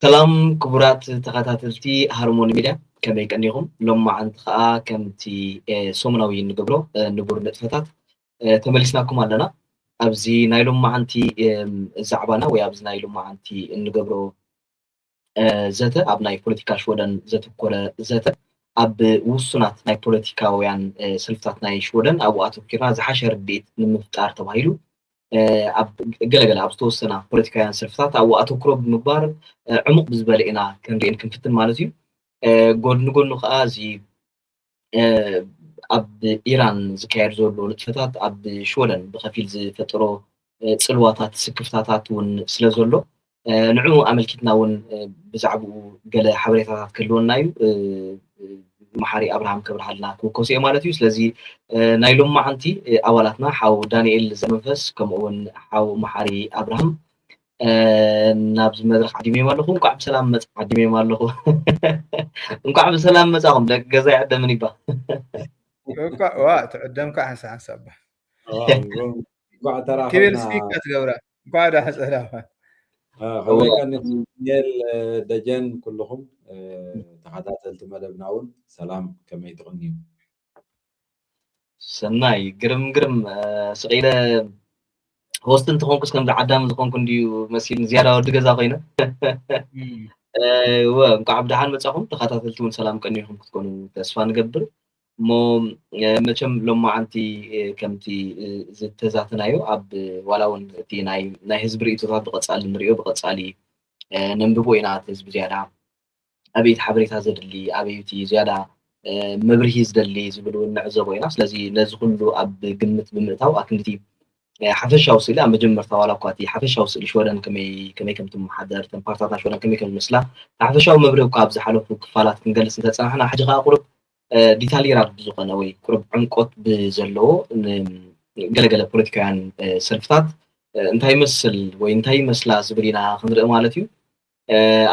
ሰላም ክቡራት ተኸታተልቲ ሃርሞኒ ሚድያ ከመይ ቀኒኹም ሎማዓንቲ ከዓ ከምቲ ሰሙናዊ ንገብሮ ንቡር ንጥፈታት ተመሊስናኩም ኣለና ኣብዚ ናይ ሎማዓንቲ ዛዕባና ወይ ኣብዚ ናይ ሎማዓንቲ እንገብሮ ዘተ ኣብ ናይ ፖለቲካ ሽወደን ዘተኮረ ዘተ ኣብ ውሱናት ናይ ፖለቲካውያን ሰልፍታት ናይ ሽወደን ኣብኡ ኣተኪርና ዝሓሸ ርድኢት ንምፍጣር ተባሂሉ ኣብ ገለገለ ኣብ ዝተወሰና ፖለቲካውያን ሰልፍታት ኣብኡ ኣተኩሮ ብምግባር ዕሙቕ ብዝበለ ኢና ክንሪእን ክንፍትን ማለት እዩ ጎኒ ንጎኑ ከዓ እዚ ኣብ ኢራን ዝካየድ ዘሎ ንጥፈታት ኣብ ሽወደን ብኸፊል ዝፈጠሮ ፅልዋታት ስክፍታታት እውን ስለ ዘሎ ንዕኡ ኣመልኪትና እውን ብዛዕባኡ ገለ ሓበሬታታት ክህልወና እዩ መሓሪ ኣብርሃም ከብርሃልና ክውከሱ እየ ማለት እዩ ስለዚ ናይ ሎማዓንቲ ኣባላትና ሓው ዳንኤል ዘመንፈስ ከምኡ እውን ሓው መሓሪ ኣብርሃም ናብዚ መድረክ ዓዲመዮም ኣለኹ እንኳዕ ብሰላም መፅ ዓዲመዮም ኣለኹ እንኳዕ ብሰላም መፃኹም ደቂ ገዛ ይዕደምን ይባ እንኳዕ ዋ ትዕደምካ ሓንሳብ እንኳዕ ተራኸብና كبير سبيكر تقبره بعد حسنا خليك نيل دجن كلهم تخاتلت مدبنا ون سلام كما يتغنيو ሰናይ ግርም ስቂለ ሆስት እንትኾንኩስ ከም ዓዳም ዝኾንኩ እንድዩ መሲል ዝያዳ ወዲ ገዛ ኮይነ እንኳዕ ብድሓን መፃኹም ተኸታተልቲ እውን ሰላም ቀኒኹም ክትኮኑ ተስፋ ንገብር እሞ መቸም ሎማዓንቲ ከምቲ ዝተዛተናዮ ኣብ ዋላ እውን እቲ ናይ ህዝቢ ርእቶታት ብቐፃሊ ንሪኦ ብቐፃሊ ነንብቦ ኢና እቲ ህዝቢ ዝያዳ ኣበይቲ ሓበሬታ ዘድሊ ኣበይቲ ዝያዳ መብርሂ ዝደሊ ዝብሉ ንዕዘቦ ኢና ስለዚ ነዚ ኩሉ ኣብ ግምት ብምእታው ኣክንዲቲ ሓፈሻዊ ስእሊ ኣብ መጀመርታ ዋላ እኳ እቲ ሓፈሻዊ ስእሊ ሽወደን ከመይ ከም ትመሓደር ተን ፓርትታት ሽወደን ከመይ ከም ዝመስላ ሓፈሻዊ መብርሂ እኳ ኣብ ዝሓለፉ ክፋላት ክንገልፅ እንተፀናሕና ሕጂ ከዓ ቁሩብ ዲታሊራት ብዝኾነ ወይ ቁሩብ ዕምቆት ብዘለዎ ገለገለ ፖለቲካውያን ሰልፍታት እንታይ ይመስል ወይ እንታይ ይመስላ ዝብል ኢና ክንርኢ ማለት እዩ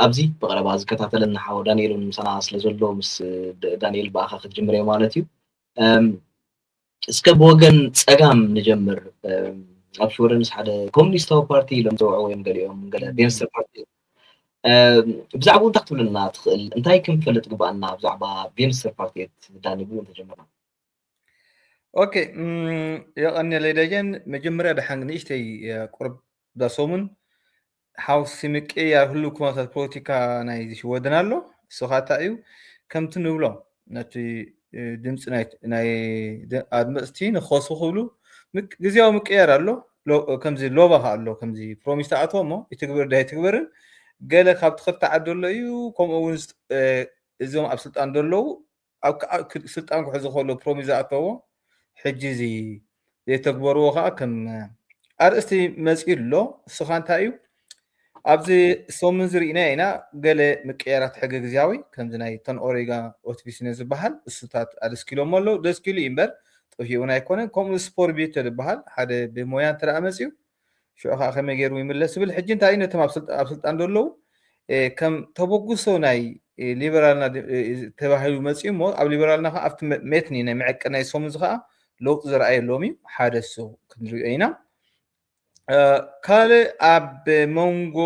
ኣብዚ ብቐረባ ዝከታተለና ሓው ዳንኤል ምሳና ስለ ዘሎ ምስ ዳንኤል በኣኻ ክትጅምር እየ ማለት እዩ እስከ ብወገን ፀጋም ንጀምር ኣብ ሽወደንስ ሓደ ኮሙኒስታዊ ፓርቲ ኢሎም ዘውዕዎ እዮም ገሊኦም ገለ ቤንስተር ፓርቲ ብዛዕባ እንታይ ክትብለና ትኽእል እንታይ ክንፈልጥ ግባአና ብዛዕባ ቤንስተር ፓርቲት ዳንኤል እንተጀመርና اوكي يقني ليدجن مجمرة دحنگ نيشتي قرب داسومن حاوس سمك يا هلو كمات بوليتيكا ناي شودنالو سوخاتايو كم تنولو نتي دمص ناي ادمستين خوسو خلو غزياو مقير አሎ ከምዚ ሎባ አሎ ከምዚ ፕሮሚስ ተኣቶሞ ይትግበር ዳይ ትግበርን ገለ ካብ ትኽልታ ዓደሎ እዩ ከምኡውን እዞም ኣብ ስልጣን ደለው ኣብ ስልጣን ክሕዙ ከሎ ፕሮሚስ ኣተዎ ሕጂ እዚ የተግበርዎ ከዓ ከም ኣርእስቲ መፂኡ ኣሎ እሱኻ እንታይ እዩ ኣብዚ ሶምን ዝርኢና ኢና ገለ ምቅያራት ሕገ ግዝያዊ ከምዚ ናይ ተን ኦሬጋ ኦቲቪስነ ዝበሃል እሱታት ኣደስኪሎም ኣሎ ደስኪሉ እምበር ጥፊኡን ኣይኮነን ከምኡ ስፖር ቤት ዝበሃል ሓደ ብሞያ እንተደኣ መፂኡ ሽዑ ከዓ ከመይ ገይሩ ይምለስ ዝብል ሕጂ እንታይ እዩ ነቶም ኣብ ስልጣን ደለው ከም ተበጉሶ ናይ ሊበራልና ተባሂሉ መፂኡ እሞ ኣብ ሊበራልና ከዓ ኣብቲ ሜትኒ ናይ መዐቀን ናይ ሶምን እዚ ከዓ ለውጢ ዝረኣየሎም እዩ ሓደ እሱ ክንሪኦ ኢና ካልእ ኣብ መንጎ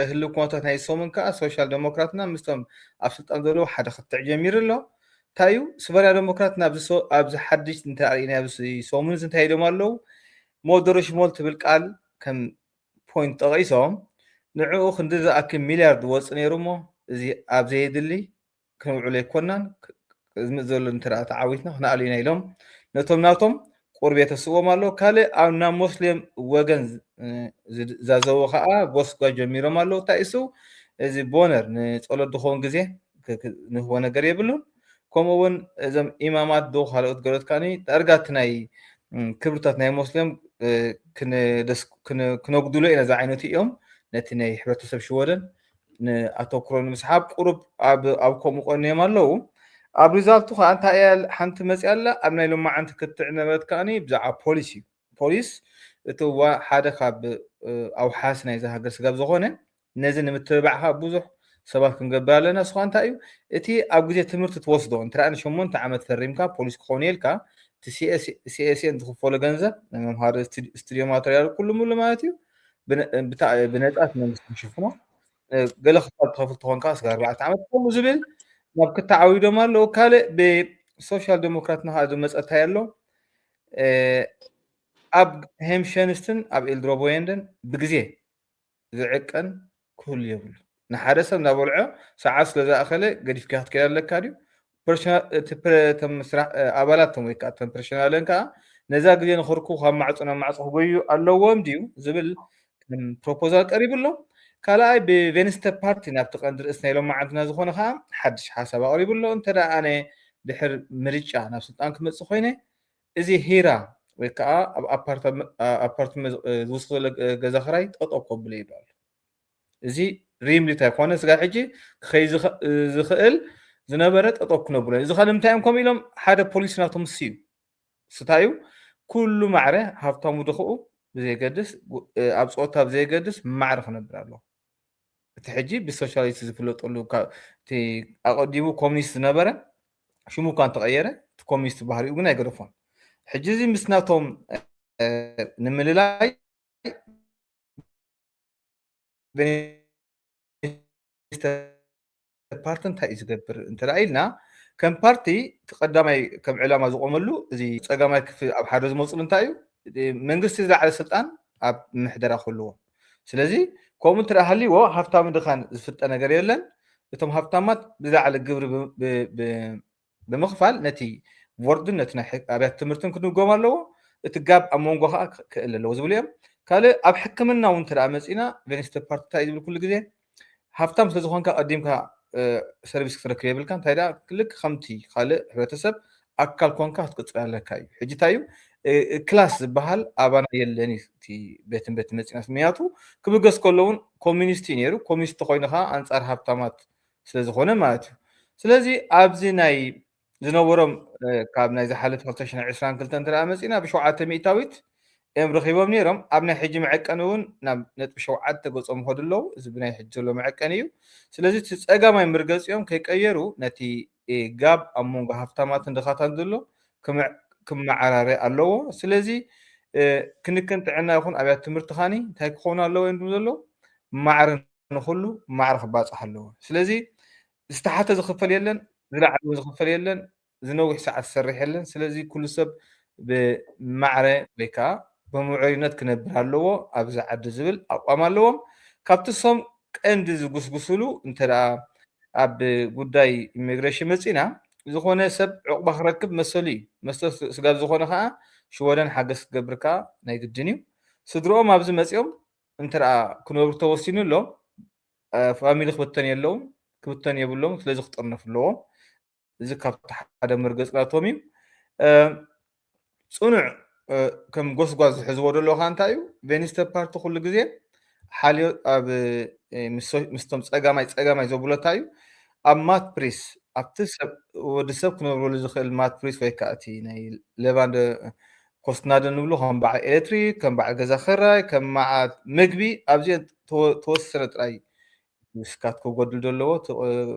ህልው ኩነታት ናይ ሶምን ከዓ ሶሻል ዴሞክራትና ምስቶም ኣብ ስልጣን ዘለዉ ሓደ ክትዕ ጀሚሩ ኣሎ እንታይ እዩ ስቨሪያ ዴሞክራት ኣብዚ ሓድሽ እንታይ ኣርኢና ኣብዚ ሶሙንስ እንታይ ኢሎም ኣለዉ ሞደሬሽ ሞል ትብል ቃል ከም ፖይንት ጠቒሶም ንዕኡ ክንዲ ዝኣክል ሚልያርድ ወፅእ ነይሩ እሞ እዚ ኣብ ዘየድሊ ክንውዕሎ ኣይኮናን ዝምእ ዘሎ እንተደኣ ተዓዊትና ክነኣሉ ኢና ኢሎም ነቶም ናቶም ቁርብ የተስዎም ኣሎ ካልእ ኣብ ናብ ሞስሊም ወገን ዛዘቡ ከዓ ጎስጓ ጀሚሮም ኣለዉ እንታይ እሱ እዚ ቦነር ንፀሎት ድኸውን ግዜ ንህቦ ነገር የብሉን ከምኡውን እዞም ኢማማት ዶ ካልኦት ገሎት ከዓኒ ዳርጋ እቲ ናይ ክብርታት ናይ ሞስሊም ክነጉድሎ ኢና ዛ ዓይነት እዮም ነቲ ናይ ሕብረተሰብ ሽወደን ንኣተኩሮ ንምስሓብ ቁሩብ ኣብ ከምኡ ቆኒዮም ኣለዉ ኣብ ሪዛልቱ ከዓ እንታይ እያ ሓንቲ መፅኣ ኣላ ኣብ ናይ ሎማዓንቲ ክትዕ ነበረት ከዓኒ ብዛዕባ ፖሊስ እዩ ፖሊስ እቲ ሓደ ካብ ኣውሓስ ናይዚ ሃገር ስጋብ ዝኾነ ነዚ ንምትብባዕ ከዓ ብዙሕ ሰባት ክንገብር ኣለና ንስኻ እንታይ እዩ እቲ ኣብ ግዜ ትምህርቲ ትወስዶ እንተደኣ ን8 ዓመት ፈሪምካ ፖሊስ ክኸውን የልካ እቲ ሲኤስኤን ዝኽፈሎ ገንዘብ መምሃሪ ስቱድዮ ማተርያል ኩሉ ሙሉ ማለት እዩ ብነፃት መንግስቲ ንሽፍኖ ገለ ክፋል ትኸፍል ትኾንካ እስከ 4 ዓመት ከምኡ ዝብል ናብ ክተዓብዩ ዶም ኣለዉ ካልእ ብሶሻል ዴሞክራት ናኻ ዝመፀ ኣሎ ኣብ ሄምሸንስትን ኣብ ኤልድሮቦየንደን ብግዜ ዝዕቀን ክህሉ የብሉ ንሓደ ሰብ እናበልዖ ሰዓት ስለ ዝኣኸለ ገዲፍካ ክትከይድ ኣለካ ድዩ ኣባላቶም ወይ ከዓ እቶም ፐርሶናለን ከዓ ነዛ ግዜ ንኽርክቡ ካብ ማዕፆ ናብ ማዕፆ ክጎዩ ኣለዎም ድዩ ዝብል ፕሮፖዛል ቀሪቡሎ ካልኣይ ብቬንስተር ፓርቲ ናብቲ ቀንዲ ርእሲ ናይ ሎማዓንትና ዝኾነ ከዓ ሓድሽ ሓሳብ ኣቕሪቡሎ እንተዳ ኣነ ድሕር ምርጫ ናብ ስልጣን ክመፅእ ኮይነ እዚ ሂራ ወይ ከዓ ኣብ ኣፓርትመንት ዝውስኽ ገዛ ክራይ ጠጠው ከብሎ ይብሉ እዚ ሪምሊት ኣይኮነ ስጋር ሕጂ ክኸይ ዝኽእል ዝነበረ ጠጠው ክነብሎ እዚ ኸ ንምንታይ እዮም ከምኡ ኢሎም ሓደ ፖሊስ ናቶም ምስ እዩ ስታዩ ኩሉ ማዕረ ሃብታሙ ድኽኡ ብዘይገድስ ኣብ ፆታ ብዘይገድስ ማዕረ ክነብር ኣለዎ እቲ ሕጂ ብሶሻሊስት ዝፍለጠሉ እቲ ኣቐዲሙ ኮሚኒስት ዝነበረ ሽሙ እኳ እንተቐየረ እቲ ኮሚኒስት ባህሪኡ ግን ኣይገደፎን ሕጂ እዚ ምስ ናቶም ንምልላይ ፓርቲ እንታይ እዩ ዝገብር እንተዳ ኢልና ከም ፓርቲ ተቐዳማይ ከም ዕላማ ዝቆመሉ እዚ ፀጋማይ ክፍሊ ኣብ ሓደ ዝመፅሉ እንታይ እዩ መንግስቲ ዝለዓለ ስልጣን ኣብ ምሕደራ ክህልዎ ስለዚ ከምኡ እንተዳ ሃልይዎ ሃብታም ድኻን ዝፍጠ ነገር የለን እቶም ሃብታማት ብዝለዓለ ግብሪ ብምኽፋል ነቲ ቦርድን ነቲ ናይ ኣብያተ ትምህርትን ክንጎም ኣለዎ እቲ ጋብ ኣብ መንጎ ከዓ ክእል ኣለዎ ዝብሉ እዮም ካልእ ኣብ ሕክምና እውን እንተዳ መፂና ቬንስተር ፓርቲ እንታይ ዝብል ኩሉ ግዜ ሃብታም ስለዝኾንካ ቀዲምካ ሰርቪስ ክትረክብ የብልካ እንታይ ዳ ልክ ከምቲ ካልእ ሕብረተሰብ ኣካል ኮንካ ክትቅፅል ኣለካ እዩ ሕጂ እንታይ እዩ ክላስ ዝበሃል ኣባና የለን እቲ ቤትን መፂና ምክንያቱ ክብገስ ከሎ እውን ኮሚኒስት እዩ ነይሩ ኮሚኒስት ኮይኑ ከዓ ኣንፃር ሃብታማት ስለዝኾነ ማለት እዩ ስለዚ ኣብዚ ናይ ዝነበሮም ካብ ናይ ዝሓለፈ 2022 እንተዳ መፂና ብ7 ሚእታዊት እዮም ረኺቦም ነይሮም ኣብ ናይ ሕጂ መዐቀኒ እውን ናብ ነጥቢ 7 ገፆም ከዱ ኣለዉ እዚ ብናይ ሕጂ ዘሎ መዐቀኒ እዩ ስለዚ እቲ ፀጋማይ ምርገፂኦም ከይቀየሩ ነቲ ጋብ ኣብ መንጎ ሃብታማትን ድኻታትን ዘሎ ክመዓራረ ኣለዎ ስለዚ ክንክን ጥዕና ይኹን ኣብያተ ትምህርቲ ኻኒ እንታይ ክኾኑ ኣለዎ እዮም ዘሎ ማዕረ ንኩሉ ማዕረ ክባፅሕ ኣለዎ ስለዚ ዝተሓተ ዝኽፈል የለን ዝለዓለ ዝኽፈል የለን ዝነዊሕ ሰዓት ዝሰርሕ የለን ስለዚ ኩሉ ሰብ ብማዕረ ወይ ከዓ ብምዑርነት ክነብር ኣለዎ ኣብዚ ዓዲ ዝብል ኣቋም ኣለዎም ካብቲ ሶም ቀንዲ ዝጉስጉስሉ እንተዳ ኣብ ጉዳይ ኢሚግሬሽን መፂና ዝኾነ ሰብ ዕቑባ ክረክብ መሰሉ እዩ መስተ ስጋብ ዝኾነ ከዓ ሽወደን ሓገዝ ክገብር ከዓ ናይ ግድን እዩ ስድሮኦም ኣብዚ መፂኦም እንተዳ ክነብሩ ተወሲኑ ኣሎ ፋሚሊ ክብተን የለዎም ክብተን የብሎም ስለዚ ክጥርነፍ ኣለዎም እዚ ካብቲ ሓደ መርገፂ ናቶም እዩ ፅኑዕ ከም ጎስጓዝ ዝሕዝዎ ደሎ ካ እንታይ እዩ ቬንስተር ፓርቲ ኩሉ ግዜ ሓልዮ ኣብ ምስቶም ፀጋማይ ዘብሎታ እዩ ኣብ ማት ፕሪስ ኣብቲ ወዲ ሰብ ክነብረሉ ዝኽእል ማት ፕሪስ ወይ ከዓ እቲ ናይ ሌቫንደ ኮስትናደ ንብሉ ከም በዓል ኤሌክትሪክ ከም በዓል ገዛ ክራይ ከም መዓት ምግቢ ኣብዚአን ተወሰነ ጥራይ ስካት ክጎድል ዘለዎ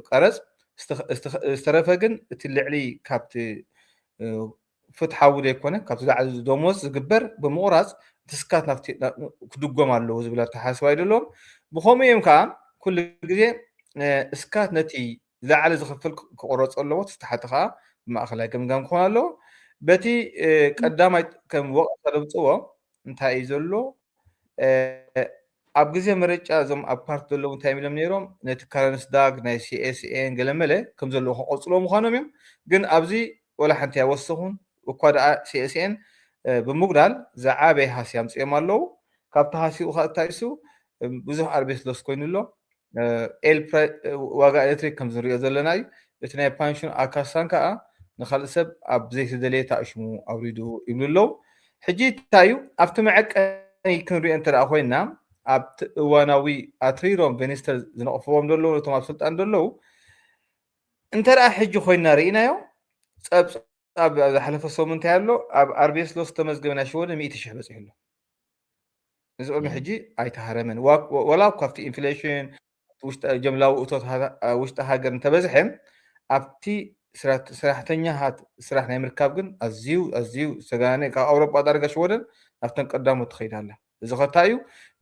ቀረፅ ዝተረፈ ግን እቲ ልዕሊ ካብቲ ፍትሓዊ ዘይኮነ ካብቲ ላዕሊ ደሞዝ ዝግበር ብምቑራፅ ትስካት ናብቲ ክድጎም ኣለዎ ዝብል ኣተሓሳስባ ኣይደለዎም ብኸምኡ እዮም ከዓ ኩሉ ግዜ እስካት ነቲ ዝለዓለ ዝኽፍል ክቆረፅ ኣለዎ ተስተሓቲ ከዓ ብማእኸላይ ገምጋም ክኾን ኣለዎ በቲ ቀዳማይ ከም ወቐሳ ደምፅዎ እንታይ እዩ ዘሎ ኣብ ግዜ ምርጫ እዞም ኣብ ፓርቲ ዘለዉ እንታይ ኢሎም ነይሮም ነቲ ካረንስዳግ ናይ ሲኤስኤን ገለመለ ከም ዘለዎ ክቆፅልዎ ምዃኖም እዮም ግን ኣብዚ ወላ ሓንቲ ኣይወሰኹን እኳ ደኣ ሲኤስኤን ብምጉዳል ዝዓበየ ሃስያ ኣምፅኦም ኣለዉ ካብቲ ሃሲኡ ከዓ እንታይ እሱ ብዙሕ ኣርቤስሎስ ኮይኑ ኣሎ ዋጋ ኤሌክትሪክ ከም ዝንሪኦ ዘለና እዩ እቲ ናይ ፓንሽን ኣካሳን ከዓ ንካልእ ሰብ ኣብ ዘይተደለየ ተኣሽሙ ኣውሪዱ ይብሉ ኣለዉ ሕጂ እንታይ እዩ ኣብቲ መዐቀኒ ክንሪኦ እንተደኣ ኮይና ኣብቲ እዋናዊ ኣትሪሮም ቬንስተር ዝነቕፍዎም ዘለዉ ነቶም ኣብ ስልጣን ዘለዉ እንተደኣ ሕጂ ኮይና ርኢናዮ ፀብፃብ ዝሓለፈ ሰሙን እንታይ ኣሎ ኣብ ኣርቤስሎስ ተመዝገበ ናይ ሽወደ 100,000 በፂሑ ኣሎ እዚ ቅድሚ ሕጂ ኣይተሃረመን ወላ ካብቲ ኢንፍሌሽን ጀምላዊ እቶት ውሽጢ ሃገር እንተበዝሐ ኣብቲ ሰራሕተኛታት ስራሕ ናይ ምርካብ ግን ኣዝዩ ዝተጋነ ካብ ኣውሮጳ ዳርጋ ሽወደን ናብተን ቀዳሞት ትኸይድ ኣላ እዚ ኸታ እዩ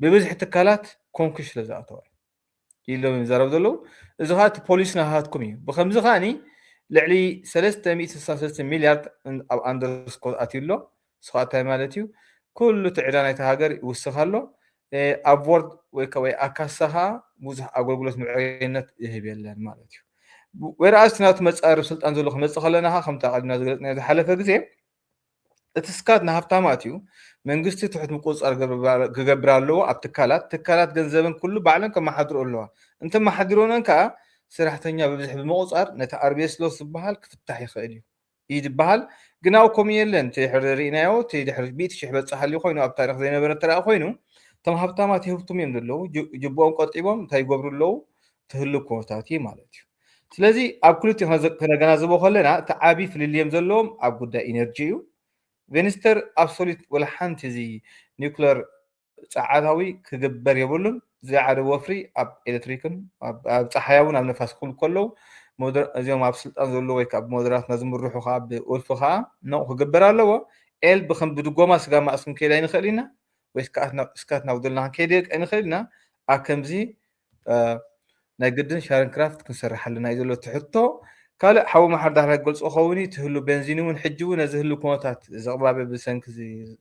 ብብዝሒ ትካላት ኮንኩሽ ስለ ዝኣተወ ኢሎም ይዛረብ ዘለዉ እዚ ኸ እቲ ፖሊስና ሃትኩም እዩ ብከምዚ ኸዓኒ ልዕሊ 363 ሚልያርድ ኣብ ኣንደርስኮት ኣትዩሎ ስኻ እንታይ ማለት እዩ ኩሉ እቲ ዕዳ ናይቲ ሃገር ይውስኽ ኣሎ ኣብ ቦርድ ወይ ኣካሳ ኸዓ ብዙሕ ኣገልግሎት ምዕረይነት ይህብ የለን ማለት እዩ ወይረኣስ ናቱ መፃረብ ስልጣን ዘሎ ክመፅእ ከለና ኸ ከምታ ቀዲምና ዝገለፅና ዝሓለፈ ግዜ እቲ ስካት ንሃብታማት እዩ መንግስቲ ትሕት ምቁፅፃር ክገብር ኣለዎ ኣብ ትካላት ገንዘብን ኩሉ ባዕለን ከመሓድሩ ኣለዋ እንተመሓዲሮነን ከዓ ስራሕተኛ ብብዝሒ ብምቁፃር ነቲ ኣርቤስ ሎስ ዝበሃል ክፍታሕ ይኽእል እዩ ይድበሃል ግን ኣብ ከምኡ የለን ትድሕሪ ርኢናዮ ትድሕሪ 100,000 በፅሓሊ ኮይኑ ኣብ ታሪክ ዘይነበረ ተረኣ ኮይኑ እቶም ሃብታማት ይህብቱም እዮም ዘለዉ ጅቦኦም ቆጢቦም እንታይ ይገብሩ ኣለዉ ትህሉ ኩነታት እዩ ማለት እዩ ስለዚ ኣብ ክልቲኡ ክነገናዘቦ ከለና እቲ ዓብዪ ፍልልዮም ዘለዎም ኣብ ጉዳይ ኢነርጂ እዩ ቬኒስተር ኣብሶሉት ወላ ሓንቲ እዚ ኒውክለር ፀዓታዊ ክግበር የብሉን ዝዓደ ወፍሪ ኣብ ኤሌክትሪክን ኣብ ፀሓያውን ኣብ ነፋስ ክህሉ ከለዉ እዚኦም ኣብ ስልጣን ዘሎ ወይ ከዓ ብሞደራትና ዝምርሑ ከዓ ብኡልፊ ከዓ ነቑ ክግበር ኣለዎ ኤል ብከም ብድጎማ ስጋ ማእስኩም ከይድ ኣይንኽእል ኢና ወይ ስካትና ውድልና ክንከይድ ኣይንኽእል ኢና ኣብ ከምዚ ናይ ግድን ሻረንክራፍት ክንሰርሕ ኣለና እዩ ዘሎ ትሕቶ ካልእ ሓዊ ማሕበር ዳህራይ ገልፆ ኸውን ትህሉ ቤንዚን እውን ሕጂ እውን ነዚ ህሉ ኩነታት ዘቕባበ ብሰንኪ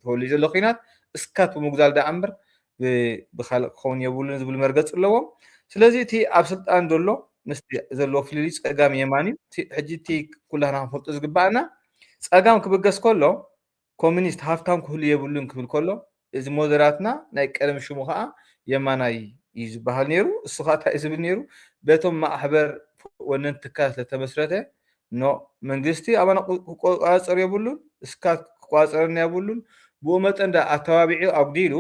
ተወልዩ ዘሎ ኩናት እስካት ብምጉዳል ዳ እምበር ብካልእ ክኸውን የብሉን ዝብል መርገፂ ኣለዎም ስለዚ እቲ ኣብ ስልጣን ዘሎ ምስቲ ዘለዎ ፍልልይ ፀጋም የማን እዩ ሕጂ እቲ ኩላና ክንፈልጦ ዝግባአና ፀጋም ክብገስ ከሎ ኮሚኒስት ሃፍታም ክህሉ የብሉን ክብል ከሎ እዚ ሞደራትና ናይ ቀደም ሽሙ ከዓ የማናይ እዩ ዝበሃል ነይሩ እሱ ከዓ እንታይ እዩ ዝብል ነይሩ በቶም ማሕበር ወነንቲ ትካል ስለተመስረተ ኖ መንግስቲ ኣባና ክቆፃፀር የብሉን እስካት ክቆፃፀረና የብሉን ብኡ መጠን ዳ ኣተባቢዑ ኣጉዲሉ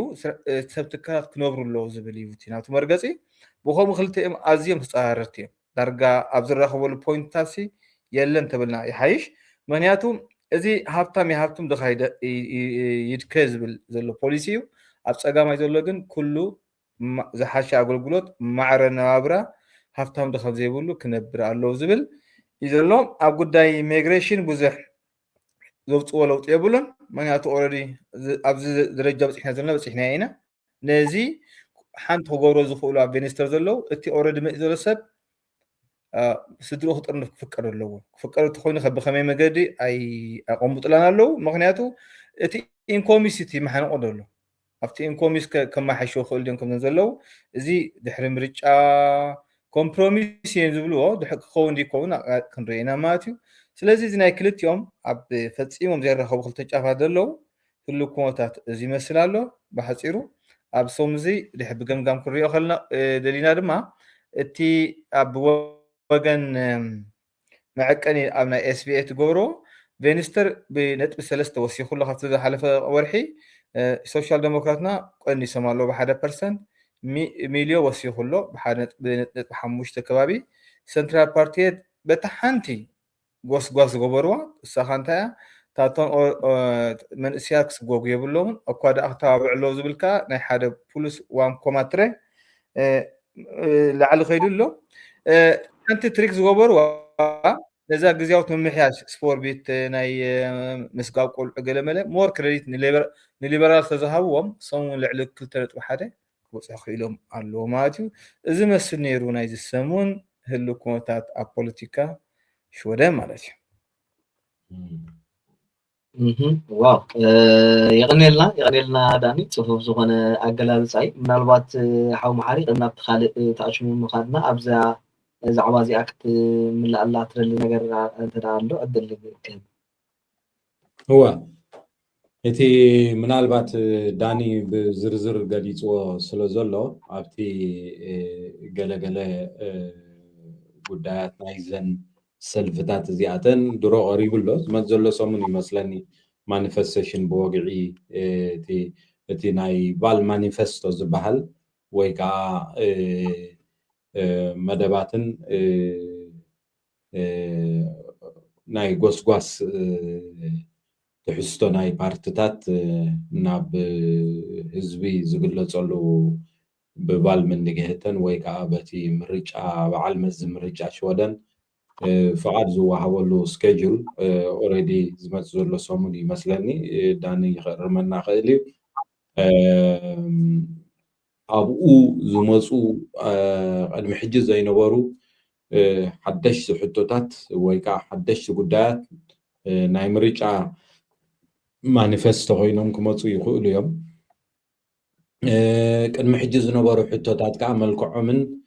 ሰብ ትካላት ክነብሩ ኣለዉ ዝብል እዩ እቲ ናቱ መርገፂ ብከምኡ ክልቲኦም ኣዝዮም ተፃራርቲ እዮም ዳርጋ ኣብ ዝረኸበሉ ፖይንትታት የለን ተብልና ይሓይሽ ምክንያቱ እዚ ሃብታም የሃብቱም ድኻ ይድከ ዝብል ዘሎ ፖሊሲ እዩ ኣብ ፀጋማይ ዘሎ ግን ኩሉ ዝሓሸ ኣገልግሎት ማዕረ ነባብራ ሃብታም ድኻ ዘይብሉ ክነብር ኣለዉ ዝብል እዩ ዘሎ ኣብ ጉዳይ ኢሚግሬሽን ብዙሕ ዘውፅዎ ለውጢ የብሉን ምክንያቱ ኦልሬዲ ኣብዚ ደረጃ በፂሕና ዘለና በፂሕና ኢና ነዚ ሓንቲ ክገብሮ ዝኽእሉ ኣብ ቬኒስተር ዘለዉ እቲ ኦልሬዲ መፅእ ዘሎ ሰብ ስድሪኡ ክጥርንፍ ክፍቀድ ኣለዎ ክፍቀድ እንተኮይኑ ብከመይ መገዲ ኣይቐምጡላን ኣለዉ ምክንያቱ እቲ ኢንኮሚስ እቲ መሓነቆ ደሎ ኣብቲ ኢንኮሚስ ከመሓይሽዎ ክእል ድዮም ከምዘን ዘለዉ እዚ ድሕሪ ምርጫ ኮምፕሮሚስ እዮም ዝብልዎ ድሕሪ ክኸውን ዲከውን ክንሪኦ ኢና ማለት እዩ ስለዚ እዚ ናይ ክልቲኦም ኣብ ፈፂሞም ዘይረኸቡ ክልተ ጫፋት ዘለዉ ህሉ ኩነታት እዚ ይመስል ኣሎ ብሓፂሩ ኣብ ሶም እዚ ድሕሪ ብገምጋም ክንሪኦ ከለና ደሊና ድማ እቲ ኣብ ወገን መዐቀኒ ኣብ ናይ ኤስቢኤ ትገብሮ ቬኒስተር ብነጥቢ 3 ወሲኹሎ ካብቲ ዝሓለፈ ወርሒ ሶሻል ዴሞክራትና ቀኒሶም ኣሎ ብ1% ሚልዮ ወሲኹሎ ብነጥቢ 5 ከባቢ ሰንትራል ፓርቲት በታ ሓንቲ ጎስጓስ ዝገበርዋ እሳኻ እንታይ እያ ታቶም መንእስያት ክስጎጉ የብሎምን እኳ ዳ ክተባብዑ ኣለዉ ዝብልካ ናይ ሓደ ፑሉስ 1.3 ላዕሊ ከይዱ ኣሎ ሓንቲ ትሪክ ዝገበርዋ ነዛ ግዜያዊት ምምሕያሽ ስፖርቢት ናይ ምስጋብ ቆልዑ ገለመለ ሞር ክሬዲት ንሊበራል ተዝሃብዎም ሰሙ ልዕሊ 2.1 ክበፅሑ ክኢሎም ኣለዎ ማለት እዩ እዚ መስል ነይሩ ናይዚ ሰሙን ህሉ ኩነታት ኣብ ፖለቲካ ሽወደ ማለት እዩ ዋው የቀኒልና ዳኒ ፅፉፍ ዝኾነ ኣገላልፃ እዩ ምናልባት ሓው መሓሪ እናብቲ ካልእ ተኣሽሙ ምኻድና ኣብዛ ዛዕባ እዚኣ ክትምላኣላ ትደሊ ነገር እንተዳ ኣሎ ዕድል ክህብ هو እቲ ምናልባት ዳኒ ብዝርዝር ገሊፅዎ ስለ ዘሎ ኣብቲ ገለገለ ጉዳያት ናይዘን ሰልፍታት እዚኣተን ድሮ ቀሪቡሎ ዝመፅ ዘሎ ሰሙን ይመስለኒ ማኒፌስቴሽን ብወግዒ እቲ ናይ ባል ማኒፌስቶ ዝበሃል ወይ ከዓ መደባትን ናይ ጎስጓስ ትሕዝቶ ናይ ፓርቲታት ናብ ህዝቢ ዝግለፀሉ ብባል መንግህተን ወይ ከዓ በቲ ምርጫ በዓል መዚ ምርጫ ሽወደን ፍቃድ ዝወሃበሉ ስኬጁል ኦልሬዲ ዝመፅ ዘሎ ሰሙን ይመስለኒ ዳኒ ይኸርመና ክእል እዩ أبو زمزو قدم حجز زي نبرو حدش حتوتات ويكا حدش قدات نايم ريتشا مانيفستو هينهم كمصو يقولوا يوم قدم حجز نبرو حتوتات كا ملكعهم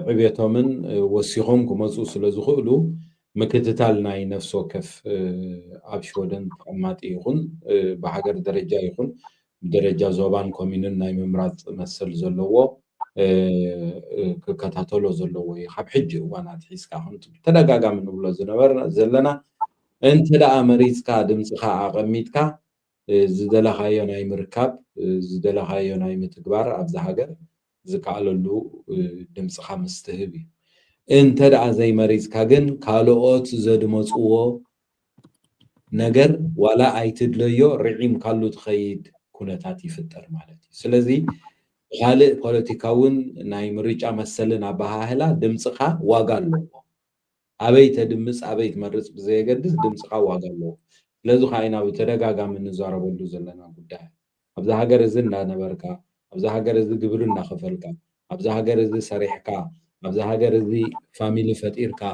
عبيتهم وسيهم كمصو سلازخولو مكتتال ناي نفسه كف أبشودن قمات يخون بحجر درجة يخون درجة زوبان كومينن ناي ممرات مسل زلوه ككتاتولو زلوه يخاب حج وانا تحيسكا هم تدقاقا من بلو زنبرنا زلنا انت دا أمريكا دمسخا عقميتكا زدلخايو ناي مركب زدلخايو ناي متقبار أبزا حجر زكالو اللو دمسخا مستهبي انت دا زي مريض كاغن كالوات زد مصوو نجر ولا ايتدليو رعيم كالو تخيد كونتات يفطر مالتي سلازي خالق بوليتيكاون ناي مريجا مسلن ابهاهلا دمصخا واغالو ابيت دمص ابيت مرص بزي يقدس دمصخا واغالو لازو خاينا بتدغاغا من زاربلو زلنا غداي ابزا هاجر زن نبركا ابزا هاجر ز ግብርና خفلكا ابزا هاجر ز سريحكا ابزا هاجر ز فاميلي فطيركا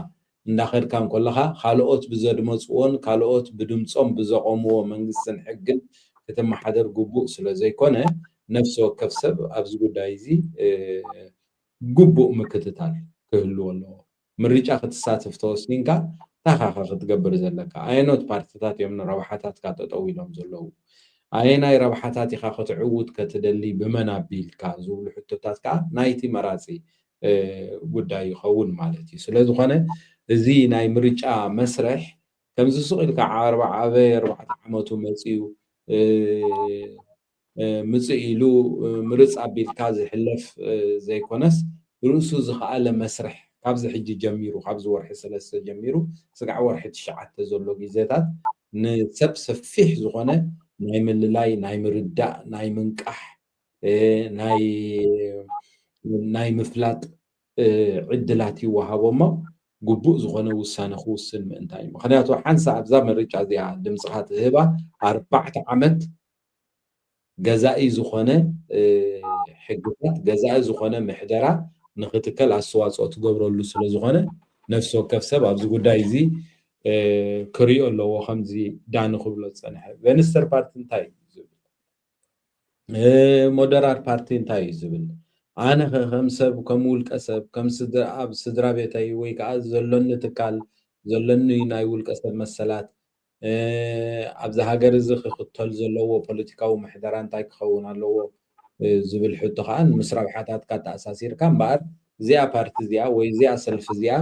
እንዳኸድካም ኮለኻ ካልኦት ብዘድመፅዎን ካልኦት ብድምፆም ብዘቆምዎ መንግስትን ሕግን ከተመሓደር ግቡእ ስለ ዘይኮነ ነፍሲ ወከፍ ሰብ ኣብዚ ጉዳይ እዚ ግቡእ ምክትታል ክህልዎ ኣለዎ ምርጫ ክትሳተፍ ተወሲንካ ታኻኻ ክትገብር ዘለካ ኣይኖት ፓርቲታት እዮም ንረብሓታትካ ጠጠው ኢሎም ዘለዉ ኣየናይ ረብሓታት ኢኻ ክትዕውት ክትደሊ ብመን ኣቢልካ ዝብሉ ሕቶታት ከዓ ናይቲ መራፂ ጉዳይ ይኸውን ማለት እዩ ስለዝኾነ እዚ ናይ ምርጫ መስርሕ ከምዚ ስቕኢልካ 4 ዓመቱ መፅኡ ምፅኢሉ ምርፅ ኣቢልካ ዝሕለፍ ዘይኮነስ ርእሱ ዝኸኣለ መስርሕ ካብዚ ሕጂ ጀሚሩ ካብዚ ወርሒ 3 ጀሚሩ ስጋዕ ወርሒ 9 ዘሎ ግዜታት ንሰብ ሰፊሕ ዝኾነ ናይ ምልላይ ናይ ምርዳእ ናይ ምንቃሕ ናይ ምፍላጥ ዕድላት ይወሃቦሞ ግቡእ ዝኾነ ውሳነ ክውስን ምእንታይ ምክንያቱ ሓንሳ ኣብዛ ምርጫ እዚኣ ድምፅኻ ትህባ 4 ዓመት ገዛኢ ዝኾነ ሕግታት ገዛኢ ዝኾነ ምሕደራ ንኽትከል ኣስተዋፅኦ ትገብረሉ ስለ ዝኾነ ነፍሲ ወከፍ ሰብ ኣብዚ ጉዳይ እዚ ክሪኦ ኣለዎ ከምዚ ዳኒ ክብሎ ዝፀንሐ ቬንስተር ፓርቲ እንታይ እዩ ዝብል ሞደራር ፓርቲ እንታይ እዩ ዝብል ኣነ ከም ሰብ ከም ውልቀ ሰብ ከም ኣብ ስድራ ቤተይ ወይ ከዓ ዘሎኒ ትካል ዘሎኒ ናይ ውልቀ ሰብ መሰላት ኣብዛ ሃገር እዚ ክኽተል ዘለዎ ፖለቲካዊ ምሕደራ እንታይ ክኸውን ኣለዎ ዝብል ሕቶ ከዓ ምስ ረብሓታትካ ተኣሳሲርካ እምበኣር እዚኣ ፓርቲ እዚኣ ወይ እዚኣ ሰልፊ እዚኣ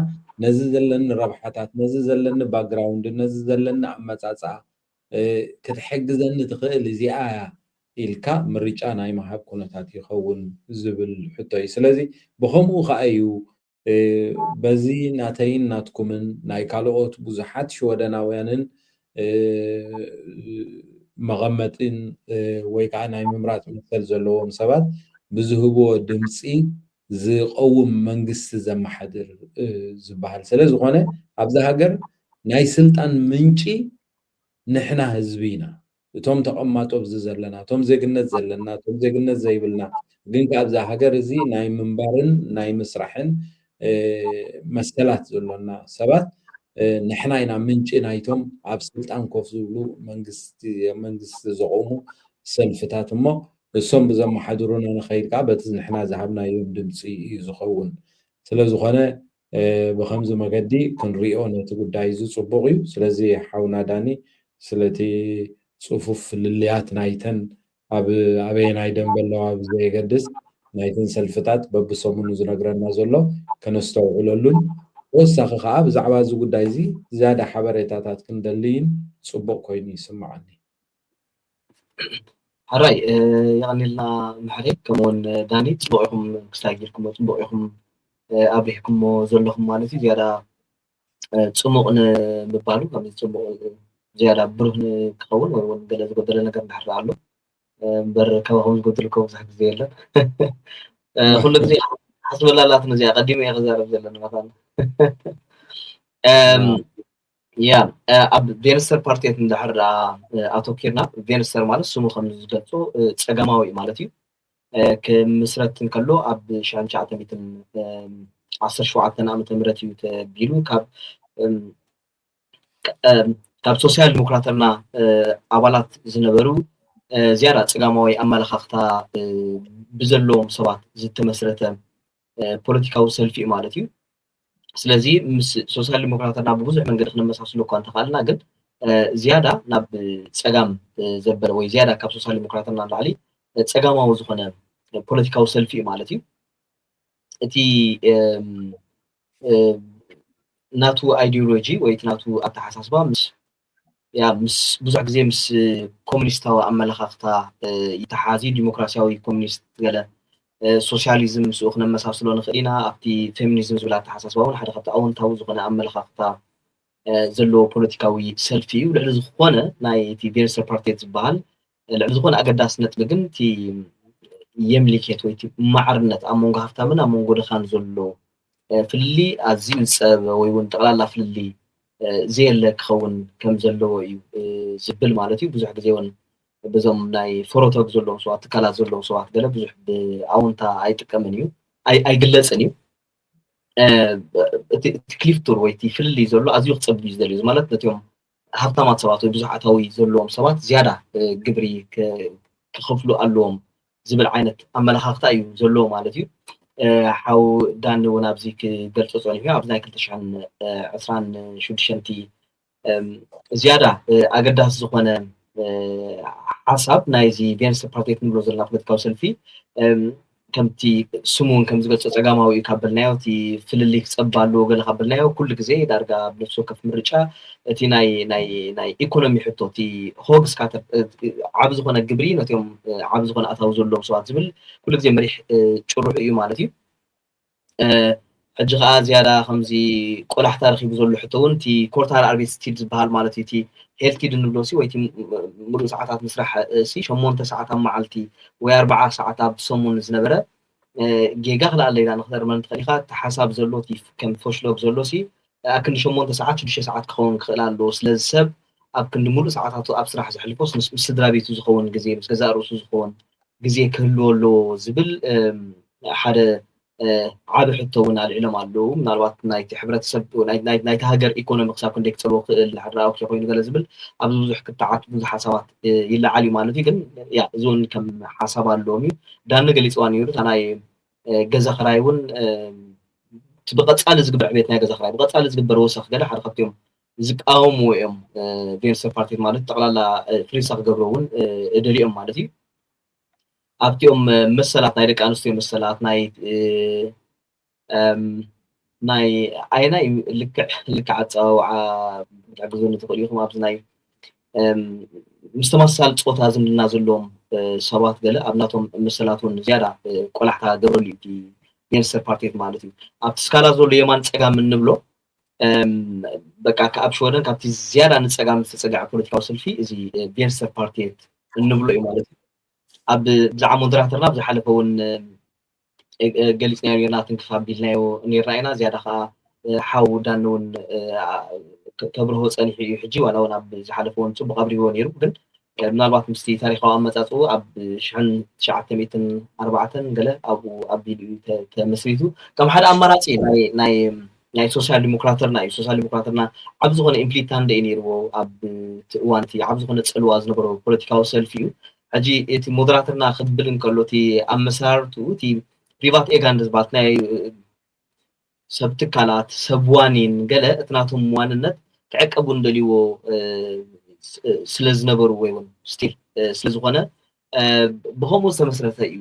ነዚ ዘለኒ ረብሓታት ነዚ ዘለኒ ባክግራውንድ ነዚ ዘለኒ ኣመፃፅኣ ክትሕግዘኒ ትኽእል እዚኣ ኢልካ ምርጫ ናይ ምሃብ ኩነታት ይኸውን ዝብል ሕቶ እዩ ስለዚ ብከምኡ ከዓ እዩ በዚ ናተይን ናትኩምን ናይ ካልኦት ብዙሓት ሽወደናውያንን መቐመጥን ወይ ከዓ ናይ ምምራፅ መሰል ዘለዎም ሰባት ብዝህብዎ ድምፂ ዝቀውም መንግስቲ ዘመሓድር ዝበሃል ስለ ዝኾነ ኣብዛ ሃገር ናይ ስልጣን ምንጪ ንሕና ህዝቢ ኢና እቶም ተቐማጦ ብዚ ዘለና እቶም ዜግነት ዘለና እቶም ዜግነት ዘይብልና ግን ካብዛ ሃገር እዚ ናይ ምንባርን ናይ ምስራሕን መሰላት ዘሎና ሰባት ንሕና ኢና ምንጪ ናይቶም ኣብ ስልጣን ኮፍ ዝብሉ መንግስቲ ዘቆሙ ሰልፍታት እሞ እሶም ብዘመሓድሩና ንኸይድ ከዓ በቲ ንሕና ዝሃብናዮም ድምፂ እዩ ዝኸውን ስለዝኾነ ብከምዚ መገዲ ክንሪኦ ነቲ ጉዳይ እዚ ፅቡቅ እዩ ስለዚ ሓውና ዳኒ ስለቲ ፅፉፍ ልልያት ናይተን ኣበየናይ ደንበ ኣለዋ ብዘየገድስ ናይተን ሰልፍታት በብሰሙኑ ዝነግረና ዘሎ ከነስተውዕለሉን ወሳኺ ከዓ ብዛዕባ እዚ ጉዳይ እዚ ዝያዳ ሓበሬታታት ክንደልይን ፅቡቅ ኮይኑ ይስምዓኒ حراي يعني لنا محرك كمان داني تبعهم كستاجركم وتبعهم أبيكم وزلهم مالتي زيادة تسمعون ببالو كم تسمع زيادة برهن كون ونقدر قدرنا كم بحر علو بركوهم قدركم زحك زيادة كل زي حسب الله لا تنزع قديم يا غزال زلنا مثلا يا أب فينستر بارتي تندحر أتوكيرنا فينستر مالس سمو خمس جلسو تسجماوي مالتي كمسرت كله أب شان شعت ميتن 17 ዓመተ ምህረት እዩ ተቢሉ ካብ ሶሻል ዲሞክራተርና ኣባላት ዝነበሩ ዝያዳ ፀጋማዊ ኣመለኻኽታ ብዘለዎም ሰባት ዝተመስረተ ፖለቲካዊ ሰልፊ እዩ ማለት እዩ ስለዚ ምስ ሶሻል ዲሞክራተርና ብብዙሕ መንገዲ ክንመሳሰሉ እኳ እንተኻልና ግን ዝያዳ ናብ ፀጋም ዘበለ ወይ ዝያዳ ካብ ሶሻል ዲሞክራተርና ንላዕሊ ፀጋማዊ ዝኾነ ፖለቲካዊ ሰልፊ እዩ ማለት እዩ እቲ ናቱ አይዲዮሎጂ ወይ ናቱ ኣተሓሳስባ ምስ ብዙሕ ግዜ ምስ ኮሙኒስታዊ ኣመለኻኽታ ይተሓዚ ዲሞክራሲያዊ ኮሙኒስት ገለ ሶሻሊዝም ምስኡ ክነመሳስሎ ንኽእል ኢና ኣብቲ ፌሚኒዝም ዝብል ኣተሓሳስባ እውን ሓደ ካብቲ ኣወንታዊ ዝኾነ ኣመለኻኽታ ዘለዎ ፖለቲካዊ ሰልፊ እዩ ልዕሊ ዝኾነ ናይ እቲ ቬንስተር ፓርቲት ዝበሃል ልዕሊ ዝኾነ ኣገዳስነት ግን እቲ የምልኬት ወይ እቲ ማዕርነት ኣብ መንጎ ሃፍታምን ኣብ መንጎ ድኻን ዘሎ ፍልሊ ኣዝዩ ዝፀበበ ወይ እውን ጠቕላላ ፍልሊ ዘየለ ክኸውን ከም ዘለዎ እዩ ዝብል ማለት እዩ ብዙሕ ግዜ እውን በዞም ናይ ፈሮተግ ዘለዎም ሰባት ትካላት ዘለዎም ሰባት ገለ ብዙሕ ብኣወንታ ኣይጥቀምን እዩ ኣይግለፅን እዩ እቲ ክሊፍቱር ወይ እቲ ፍልሊ ዘሎ ኣዝዩ ክፀብብ እዩ ዝደልዩ ማለት ነቲኦም ሃብታማት ሰባት ወይ ብዙሕ ኣታዊ ዘለዎም ሰባት ዝያዳ ግብሪ ክኸፍሉ ኣለዎም ዝብል ዓይነት ኣመለኻኽታ እዩ ዘለዎ ማለት እዩ ሓው ዳን እውን ኣብዚ ክገልፆ ፀኒሑ ኣብዚ ናይ 2026 ዝያዳ ኣገዳሲ ዝኾነ ሓሳብ ናይዚ ቬንስተር ፓርቲት ንብሎ ዘለና ፖለቲካዊ ሰልፊ ከምቲ ስሙን ከም ዝገልፆ ፀጋማዊ እዩ ካበልናዮ እቲ ፍልሊ ክፀብብ ኣለዎ ገለ ካበልናዮ ኩሉ ግዜ ዳርጋ ብነፍሲ ወከፍ ምርጫ እቲ ናይ ኢኮኖሚ ሕቶ እቲ ሆግስካ ዓብ ዝኾነ ግብሪ ነቲኦም ዓብ ዝኾነ ኣታዊ ዘለዎም ሰባት ዝብል ኩሉ ግዜ መሪሕ ጭሩሕ እዩ ማለት እዩ ሕጂ ከዓ ዝያዳ ከምዚ ቆላሕታ ረኺቡ ዘሎ ሕቶ እውን እቲ ኮርታር ኣርቤትስቲድ ዝበሃል ማለት እዩ እቲ ሄልቲድ እንብሎ ሲ ወይ እቲ ሙሉእ ሰዓታት ምስራሕ ሲ 8 ሰዓት ኣብ መዓልቲ ወይ 40 ሰዓት ኣብ ሰሙን ዝነበረ ጌጋ ክላኣለ ኢና ንክተርመን ትኽእል ኢኻ እቲ ሓሳብ ዘሎ እቲ ከም ፎሽሎግ ዘሎ ሲ ኣብ ክንዲ 8 ሰዓት 6 ሰዓት ክኸውን ክኽእል ኣለዎ ስለዚ ሰብ ኣብ ክንዲ ሙሉእ ሰዓታቱ ኣብ ስራሕ ዘሕልፎስ ምስ ስድራ ቤቱ ዝኸውን ግዜ ምስ ገዛ ርእሱ ዝኸውን ግዜ ክህልዎ ኣለዎ ዝብል ሓደ ዓብ ሕቶ እውን ኣልዒሎም ኣለዉ ምናልባት ናይቲ ሕብረተሰብ ናይቲ ሃገር ኢኮኖሚ ክሳብ ክንደይ ክፀልዎ ክእል ሓድራዊ ኮይኑ ገለ ዝብል ኣብዚ ብዙሕ ክትዓት ብዙሕ ሓሳባት ይለዓል እዩ ማለት እዩ ግን ያ እዚ እውን ከም ሓሳብ ኣለዎም እዩ ዳኒ ገሊፅዋ ነይሩ እታ ናይ ገዛ ክራይ እውን ብቐፃሊ ዝግበር ዕብየት ናይ ገዛ ክራይ ብቐፃሊ ዝግበር ወሰኽ ገለ ሓደ ካብቶም ዝቃወሙ እዮም ቬንስተር ፓርቲት ማለት ጠቕላላ ፍሪሳ ክገብሮ እውን ደሊኦም ማለት እዩ ኣብቲኦም መሰላት ናይ ደቂ ኣንስትዮ መሰላት ናይ ኣይናይ ልክዕ ኣፀዋውዓ ክትዕግዙኒ ትኽእሉ ኢኹም ኣብዚ ናይ ምስ ተመሳሳሊ ፆታ ዝምድና ዘለዎም ሰባት ገለ ኣብ ናቶም መሰላት እውን ዝያዳ ቆላሕታ ገብረሉ እዩ እቲ ቬንስተር ፓርቲት ማለት እዩ ኣብቲ ስካላ ዘሎ የማን ፀጋም እንብሎ በቃ ካብ ሸወደን ካብቲ ዝያዳ ንፀጋም ዝተፀጋዐ ፖለቲካዊ ሰልፊ እዚ ቬንስተር ፓርቲት እንብሎ እዩ ማለት እዩ ኣብ ብዛዕባ ሞደራተርና ብዝሓለፈ እውን ገሊፅናዮ ኔርና ትንክፍ ኣቢልናዮ ኔርና ኢና ዝያዳ ከዓ ሓው ዳን እውን ከብርሆ ፀኒሑ እዩ ሕጂ ዋላ እውን ኣብ ዝሓለፈ እውን ፅቡቅ ኣብሪዎ ነይሩ ግን ምናልባት ምስቲ ታሪካዊ ኣመፃፅኡ ኣብ 1904 ገለ ኣብኡ ኣቢሉ እዩ ተመስሪቱ ከም ሓደ ኣማራፂ ናይ ሶሻል ዲሞክራተርና እዩ ሶሻል ዲሞክራተርና ዓብ ዝኾነ ኢምፕሊታንደ እዩ ነይርዎ ኣብ እዋን እቲ ዓብ ዝኾነ ፀልዋ ዝነበሮ ፖለቲካዊ ሰልፊ እዩ ሕጂ እቲ ሞደራተርና ክብል እንከሎ እቲ ኣመሰራርቱ እቲ ፕሪቫት ኤጋንድ ዝበሃል ናይ ሰብ ትካላት ሰብ ዋኒን ገለ እቲ ናቶም ዋንነት ክዕቀቡ እንደልይዎ ስለ ዝነበሩ ወይ እውን ስቲል ስለዝኾነ ብከምኡ ዝተመስረተ እዩ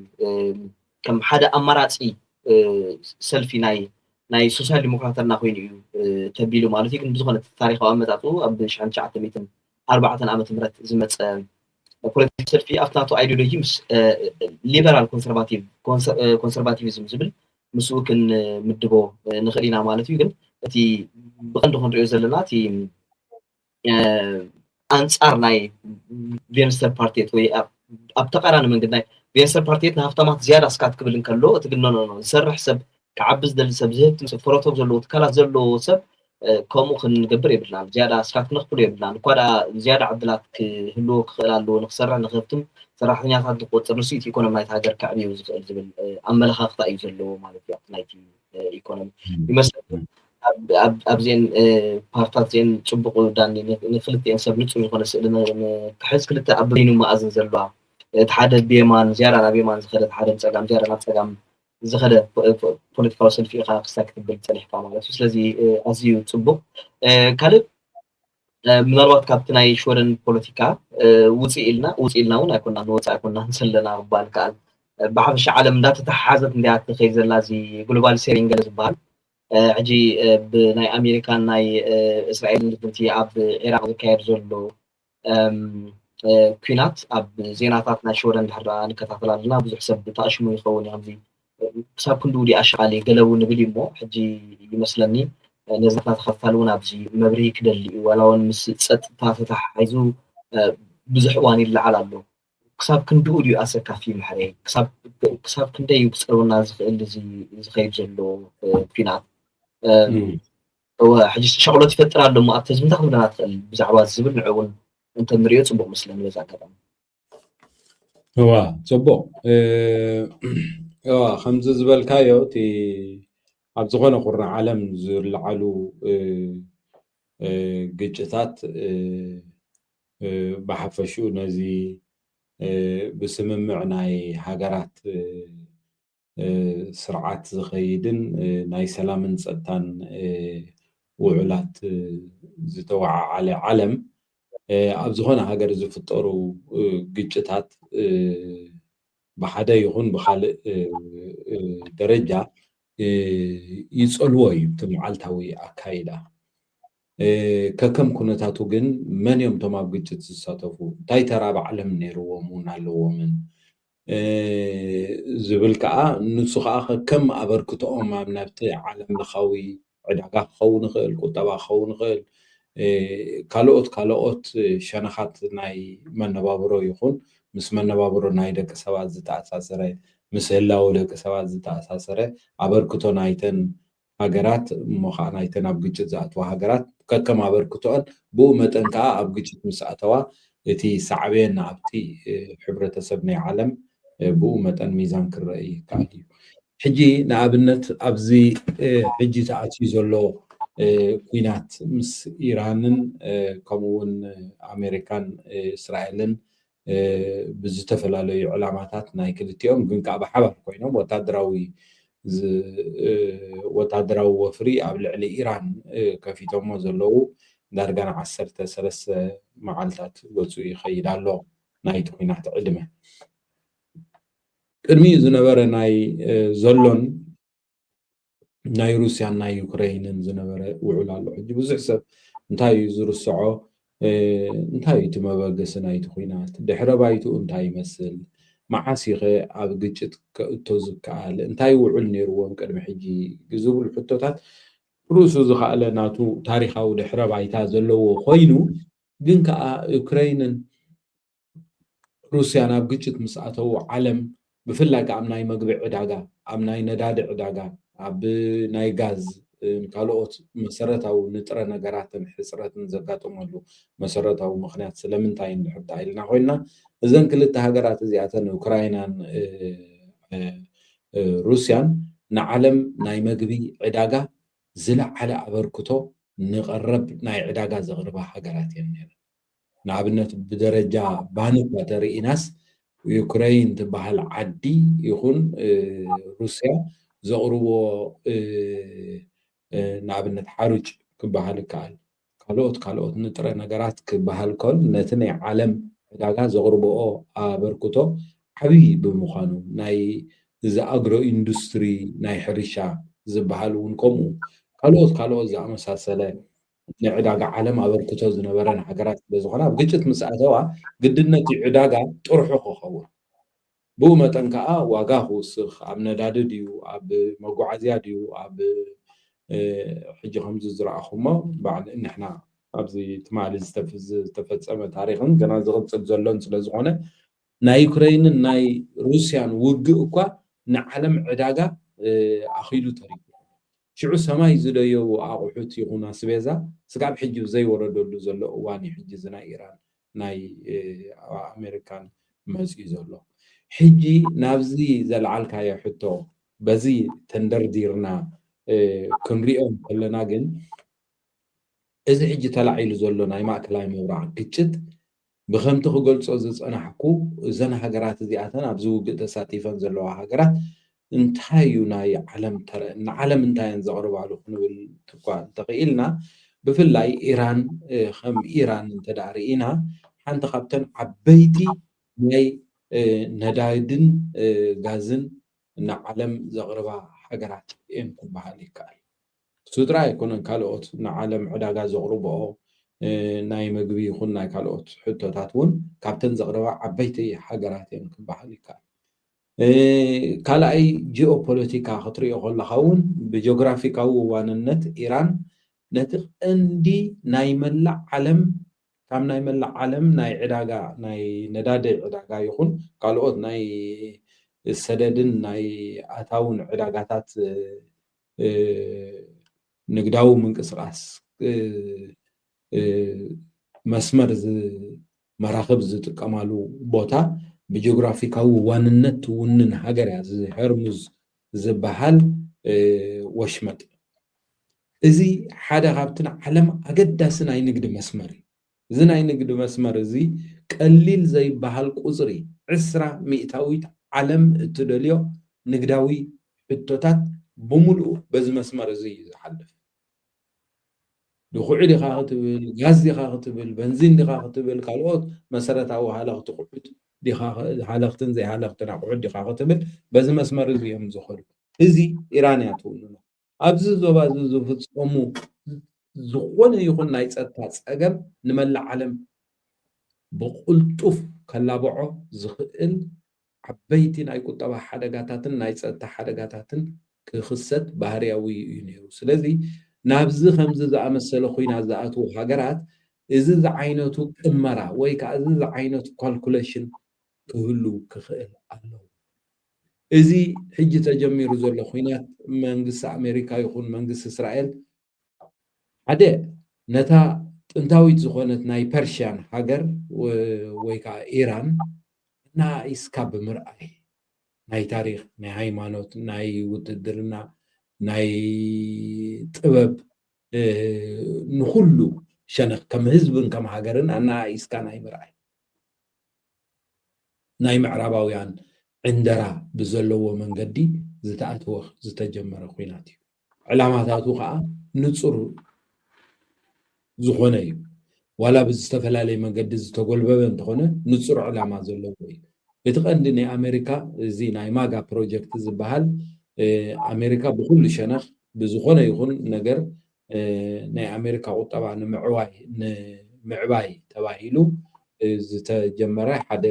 ከም ሓደ ኣማራፂ ሰልፊ ናይ ሶሻል ዲሞክራተርና ኮይኑ እዩ ተቢሉ ማለት እዩ ግን ብዝኾነ ታሪካዊ ኣመፃፅኡ ኣብ 1904 ዓመተ ምህረት ዝመፀ ፖለቲካዊ ሰልፊ ኣብቲ ናቱ ኣይዲዮሎጂ ምስ ሊበራል ኮንሰርቫቲቪዝም ዝብል ምስኡ ክንምድቦ ንኽእል ኢና ማለት እዩ ግን እቲ ብቐንዲ ክንሪኦ ዘለና እቲ ኣንፃር ናይ ቬንስተር ፓርቲት ወይ ኣብ ተቃራኒ መንገዲ ናይ ቬንስተር ፓርቲት ንሃፍታማት ዝያዳ ስካት ክብል እንከሎ እቲ ግን ዝሰርሕ ሰብ ክዓቢ ዝደሊ ሰብ ዝህብቲ ሰብ ፈረቶም ዘለዎ ትካላት ዘለዎ ሰብ ከምኡ ክንገብር የብልናን ዝያዳ ስካት ንኽፍሉ የብልናን እኳ ዝያዳ ዓድላት ክህልዎ ክኽእል ኣለዎ ንክሰርሕ ንክፍትም ሰራሕተኛታት ዝቆፅር ንስኢት ኢኮኖሚ ናይቲ ሃገር ከዕብዮ ዝኽእል ዝብል ኣመለኻኽታ እዩ ዘለዎ ማለት እዩ ናይቲ ኢኮኖሚ ይመስለኒ ኣብዚአን ፓርታት እዚአን ፅቡቅ ዳኒ ንክልቲአን ሰብ ንፁህ ዝኾነ ስእሊ ክሕዝ ክልተ ኣብ በይኑ መኣዝን ዘለዋ እቲ ሓደ ብየማን ዝያዳ ናብ የማን ዝኸደ እቲ ሓደ ፀጋም ዝያዳ ናብ ፀጋም ዝኸደ ፖለቲካዊ ሰልፊ ኢኻ ክሳብ ክትብል ፀኒሕካ ማለት እዩ ስለዚ ኣዝዩ ፅቡቅ ካልእ ምናልባት ካብቲ ናይ ሽወደን ፖለቲካ ውፅእ ኢልና እውን ኣይኮና ንወፃኢ ኣይኮና ዘለና ክባል ከኣል ብሓፈሻ ዓለም እንዳተተሓሓዘት እንድያ ትኸይድ ዘላ እዚ ግሎባሊሴሪንግ ገለ ዝበሃል ሕጂ ብናይ ኣሜሪካን ናይ እስራኤልን ድፍንቲ ኣብ ኢራቅ ዝካየድ ዘሎ ኩናት ኣብ ዜናታት ናይ ሽወደን ድሕር ንከታተል ኣለና ብዙሕ ሰብ ተኣሽሙ ይኸውን እዩ ከምዚ ክሳብ ክንዲ ውዲ ኣሸቓሊ ገለቡ ንብል እሞ ሕጂ ይመስለኒ ነዛትና ተኸታሊ እውን ኣብዚ መብርሂ ክደሊ እዩ ዋላ እውን ምስ ፀጥታ ተተሓሒዙ ብዙሕ እዋን ይለዓል ኣሎ ክሳብ ክንድኡ ድዩ ኣሰካፊ ምሕረ ክሳብ ክንደይ ክፀርቡና ዝኽእል ዝኸይድ ዘሎ ኩናት ሕጂ ሸቕሎት ይፈጥር ኣሎ እሞ ኣብቲ ህዝቢ እንታይ ክብለና ትኽእል ብዛዕባ ዝብል ንዑ እውን እንተንሪኦ ፅቡቅ መስለኒ በዛ ኣጋጣሚ እዋ ፅቡቅ ከምዚ ዝበልካዮ እቲ ኣብ ዝኾነ ቁርና ዓለም ዝለዓሉ ግጭታት ብሓፈሽኡ ነዚ ብስምምዕ ናይ ሃገራት ስርዓት ዝኸይድን ናይ ሰላምን ፀጥታን ውዕላት ዝተወዓዓለ ዓለም ኣብ ዝኾነ ሃገር ዝፍጠሩ ግጭታት ብሓደ ይኹን ብካልእ ደረጃ ይፀልዎ እዩ እቲ መዓልታዊ ኣካይዳ ከከም ኩነታቱ ግን መን እዮም እቶም ኣብ ግጭት ዝሳተፉ እንታይ ተራብ ዓለም ነይርዎም እውን ኣለዎምን ዝብል ከዓ ንሱ ከዓ ከከም ኣበርክቶኦም ኣብ ናብቲ ዓለም ለኻዊ ዕዳጋ ክኸውን ይኽእል ቁጠባ ክኸውን ይኽእል ካልኦት ሸነኻት ናይ መነባብሮ ይኹን ምስ መነባብሮ ናይ ደቂ ሰባት ዝተኣሳሰረ ምስ ህላወ ደቂ ሰባት ዝተኣሳሰረ ኣበርክቶ ናይተን ሃገራት እሞ ከዓ ናይተን ኣብ ግጭት ዝኣተዋ ሃገራት ከከም ኣበርክቶአን ብኡ መጠን ከዓ ኣብ ግጭት ምስ ኣተዋ እቲ ሳዕቤን ኣብቲ ሕብረተሰብ ናይ ዓለም ብኡ መጠን ሚዛን ክረአ ይከኣል እዩ ሕጂ ንኣብነት ኣብዚ ሕጂ ተኣትዩ ዘሎ ኩናት ምስ ኢራንን ከምኡውን ኣሜሪካን እስራኤልን ብዝተፈላለዩ ዕላማታት ናይ ክልቲኦም ግን ከዓ ብሓባር ኮይኖም ወታደራዊ ወፍሪ ኣብ ልዕሊ ኢራን ከፊቶሞ ዘለዉ ዳርጋን 13 መዓልታት ገፁ ይኸይድ ኣሎ ናይቲ ኩናት ዕድመ ቅድሚኡ ዝነበረ ናይ ዘሎን ናይ ሩስያን ናይ ዩክሬንን ዝነበረ ውዕል ኣሎ ሕጂ ብዙሕ ሰብ እንታይ እዩ ዝርስዖ እንታይ እቲ መበገሲ ናይቲ ኩናት ድሕረ ባይትኡ እንታይ ይመስል መዓስ ይኸ ኣብ ግጭት ከእቶ ዝከኣል እንታይ ውዕል ነይርዎም ቅድሚ ሕጂ ዝብሉ ሕቶታት ሩሱ ዝኸኣለ ናቱ ታሪኻዊ ድሕረ ባይታ ዘለዎ ኮይኑ ግን ከዓ ዩክሬንን ሩስያን ኣብ ግጭት ምስ ኣተው ዓለም ብፍላይ ከዓ ኣብ ናይ መግቢ ዕዳጋ ኣብ ናይ ነዳዲ ዕዳጋ ኣብ ናይ ጋዝ ካልኦት መሰረታዊ ንጥረ ነገራትን ሕፅረትን ዘጋጥመሉ መሰረታዊ ምክንያት ስለምንታይ ንሕብታ ኢልና ኮይና እዘን ክልተ ሃገራት እዚኣተን ዩክራይናን ሩስያን ንዓለም ናይ መግቢ ዕዳጋ ዝለዓለ ኣበርክቶ ንቐረብ ናይ ዕዳጋ ዘቕርባ ሃገራት እየን ነይረን ንኣብነት ብደረጃ ባንክ ተርኢናስ ዩክራይን ትበሃል ዓዲ ይኹን ሩስያ ዘቕርቦ ንኣብነት ሓሩጭ ክበሃል ይከኣል ካልኦት ንጥረ ነገራት ክበሃል ከል ነቲ ናይ ዓለም ዕዳጋ ዘቕርብኦ ኣበርክቶ ዓብዪ ብምዃኑ ናይ እዚ ኣግሮ ኢንዱስትሪ ናይ ሕርሻ ዝበሃል እውን ከምኡ ካልኦት ዝኣመሳሰለ ንዕዳጋ ዓለም ኣበርክቶ ዝነበረን ሃገራት ስለዝኾነ ኣብ ግጭት ምስ ኣተዋ ግድነት ዕዳጋ ጥርሑ ክኸውን ብኡ መጠን ከዓ ዋጋ ክውስኽ ኣብ ነዳዲ ድዩ ኣብ መጓዓዝያ ድዩ ኣብ ሕጂ ከምዚ ዝረኣኹሞ ባዕል ንሕና ኣብዚ ትማሊ ዝተፈፀመ ታሪክን ገና ዝቕፅል ዘሎን ስለዝኾነ ናይ ዩክሬንን ናይ ሩስያን ውግእ እኳ ንዓለም ዕዳጋ ኣኺሉ ተሪፉ ሽዑ ሰማይ ዝደየው ኣቑሑት ይኹን ኣስቤዛ ስጋብ ሕጂ ዘይወረደሉ ዘሎ እዋን እዩ ሕጂ ናይ ኢራን ናይ ኣሜሪካን መፅኡ ዘሎ ሕጂ ናብዚ ዘለዓልካዮ ሕቶ በዚ ተንደርዲርና ክንሪኦም ከለና ግን እዚ ሕጂ ተላዒሉ ዘሎ ናይ ማእከላዊ ምብራቅ ግጭት ብከምቲ ክገልፆ ዝፀናሕኩ እዘን ሃገራት እዚኣተን ኣብዚ ውግእ ተሳቲፈን ዘለዋ ሃገራት እንታይ እዩ ናይ ዓለም ንዓለም እንታይን ዘቕርባሉ ክንብል እኳ እንተኽኢልና ብፍላይ ኢራን ከም ኢራን እንተዳ ርኢና ሓንቲ ካብተን ዓበይቲ ናይ ነዳድን ጋዝን ንዓለም ዘቕርባ ሃገራት እየን ክበሃል ይከኣል ሱድራ ኣይኮነን ካልኦት ንዓለም ዕዳጋ ዘቕርብኦ ናይ ምግቢ ይኹን ናይ ካልኦት ሕቶታት እውን ካብተን ዘቕርባ ዓበይቲ ሃገራት እየን ክበሃል ይከኣል ካልኣይ ጂኦፖለቲካ ክትሪኦ ከለካ እውን ብጂኦግራፊካዊ ዋንነት ኢራን ነቲ ቀንዲ ናይ መላእ ዓለም ካብ ናይ መላእ ዓለም ናይ ዕዳጋ ናይ ነዳዲ ዕዳጋ ይኹን ካልኦት ናይ ሰደድን ናይ ኣታውን ዕዳጋታት ንግዳዊ ምንቅስቃስ መስመር መራኸብ ዝጥቀማሉ ቦታ ብጂኦግራፊካዊ ዋንነት ትውንን ሃገር እያ ሄርሙዝ ዝበሃል ወሽመጥ እዚ ሓደ ካብትን ዓለም ኣገዳሲ ናይ ንግዲ መስመር እዩ እዚ ናይ ንግዲ መስመር እዚ ቀሊል ዘይበሃል ቁፅሪ 20 ሚእታዊት ዓለም እትደልዮ ንግዳዊ ሕቶታት ብምሉእ በዚ መስመር እዚ እዩ ዝሓልፍ ድኩዕ ዲኻ ክትብል ጋዝ ዲኻ ክትብል በንዚን ዲኻ ክትብል ካልኦት መሰረታዊ ሃለኽቲ ቁሑት ዲኻ ሃለኽትን ዘይሃለኽትን ኣቁሑት ዲኻ ክትብል በዚ መስመር እዚ እዮም ዝኸዱ እዚ ኢራን እያ ትውንኖ ኣብዚ ዞባ ዝፍፀሙ ዝኾነ ይኹን ናይ ፀጥታ ፀገም ንመላእ ዓለም ብቁልጡፍ ከላብዖ ዝኽእል ዓበይቲ ናይ ቁጠባ ሓደጋታትን ናይ ፀጥታ ሓደጋታትን ክክሰት ባህርያዊ እዩ ነይሩ ስለዚ ናብዚ ከምዚ ዝኣመሰለ ኩናት ዝኣትዉ ሃገራት እዚ ዝዓይነቱ ቅመራ ወይ ከዓ እዚ ዝዓይነቱ ካልኩሌሽን ክህሉ ክኽእል ኣለዎ እዚ ሕጂ ተጀሚሩ ዘሎ ኩናት መንግስቲ ኣሜሪካ ይኹን መንግስቲ እስራኤል ሓደ ነታ ጥንታዊት ዝኾነት ናይ ፐርሽያን ሃገር ወይ ከዓ ኢራን ናኢስካ ብምርኣይ ናይ ታሪክ ናይ ሃይማኖት ናይ ውትድርና ናይ ጥበብ ንኩሉ ሸነኽ ከም ህዝብን ከም ሃገርን ኣናኢስካ ናይ ምርኣይ ናይ ምዕራባውያን ዕንደራ ብዘለዎ መንገዲ ዝተኣተወ ዝተጀመረ ኩናት እዩ ዕላማታቱ ከዓ ንፁር ዝኾነ እዩ ዋላ ብዝተፈላለየ መንገዲ ዝተጎልበበ እንተኾነ ንፁር ዕላማ ዘለዎ እዩ እቲ ቀንዲ ናይ ኣሜሪካ እዚ ናይ ማጋ ፕሮጀክት ዝበሃል ኣሜሪካ ብኩሉ ሸነኽ ብዝኾነ ይኹን ነገር ናይ ኣሜሪካ ቁጠባ ንምዕባይ ተባሂሉ ዝተጀመረ ሓደ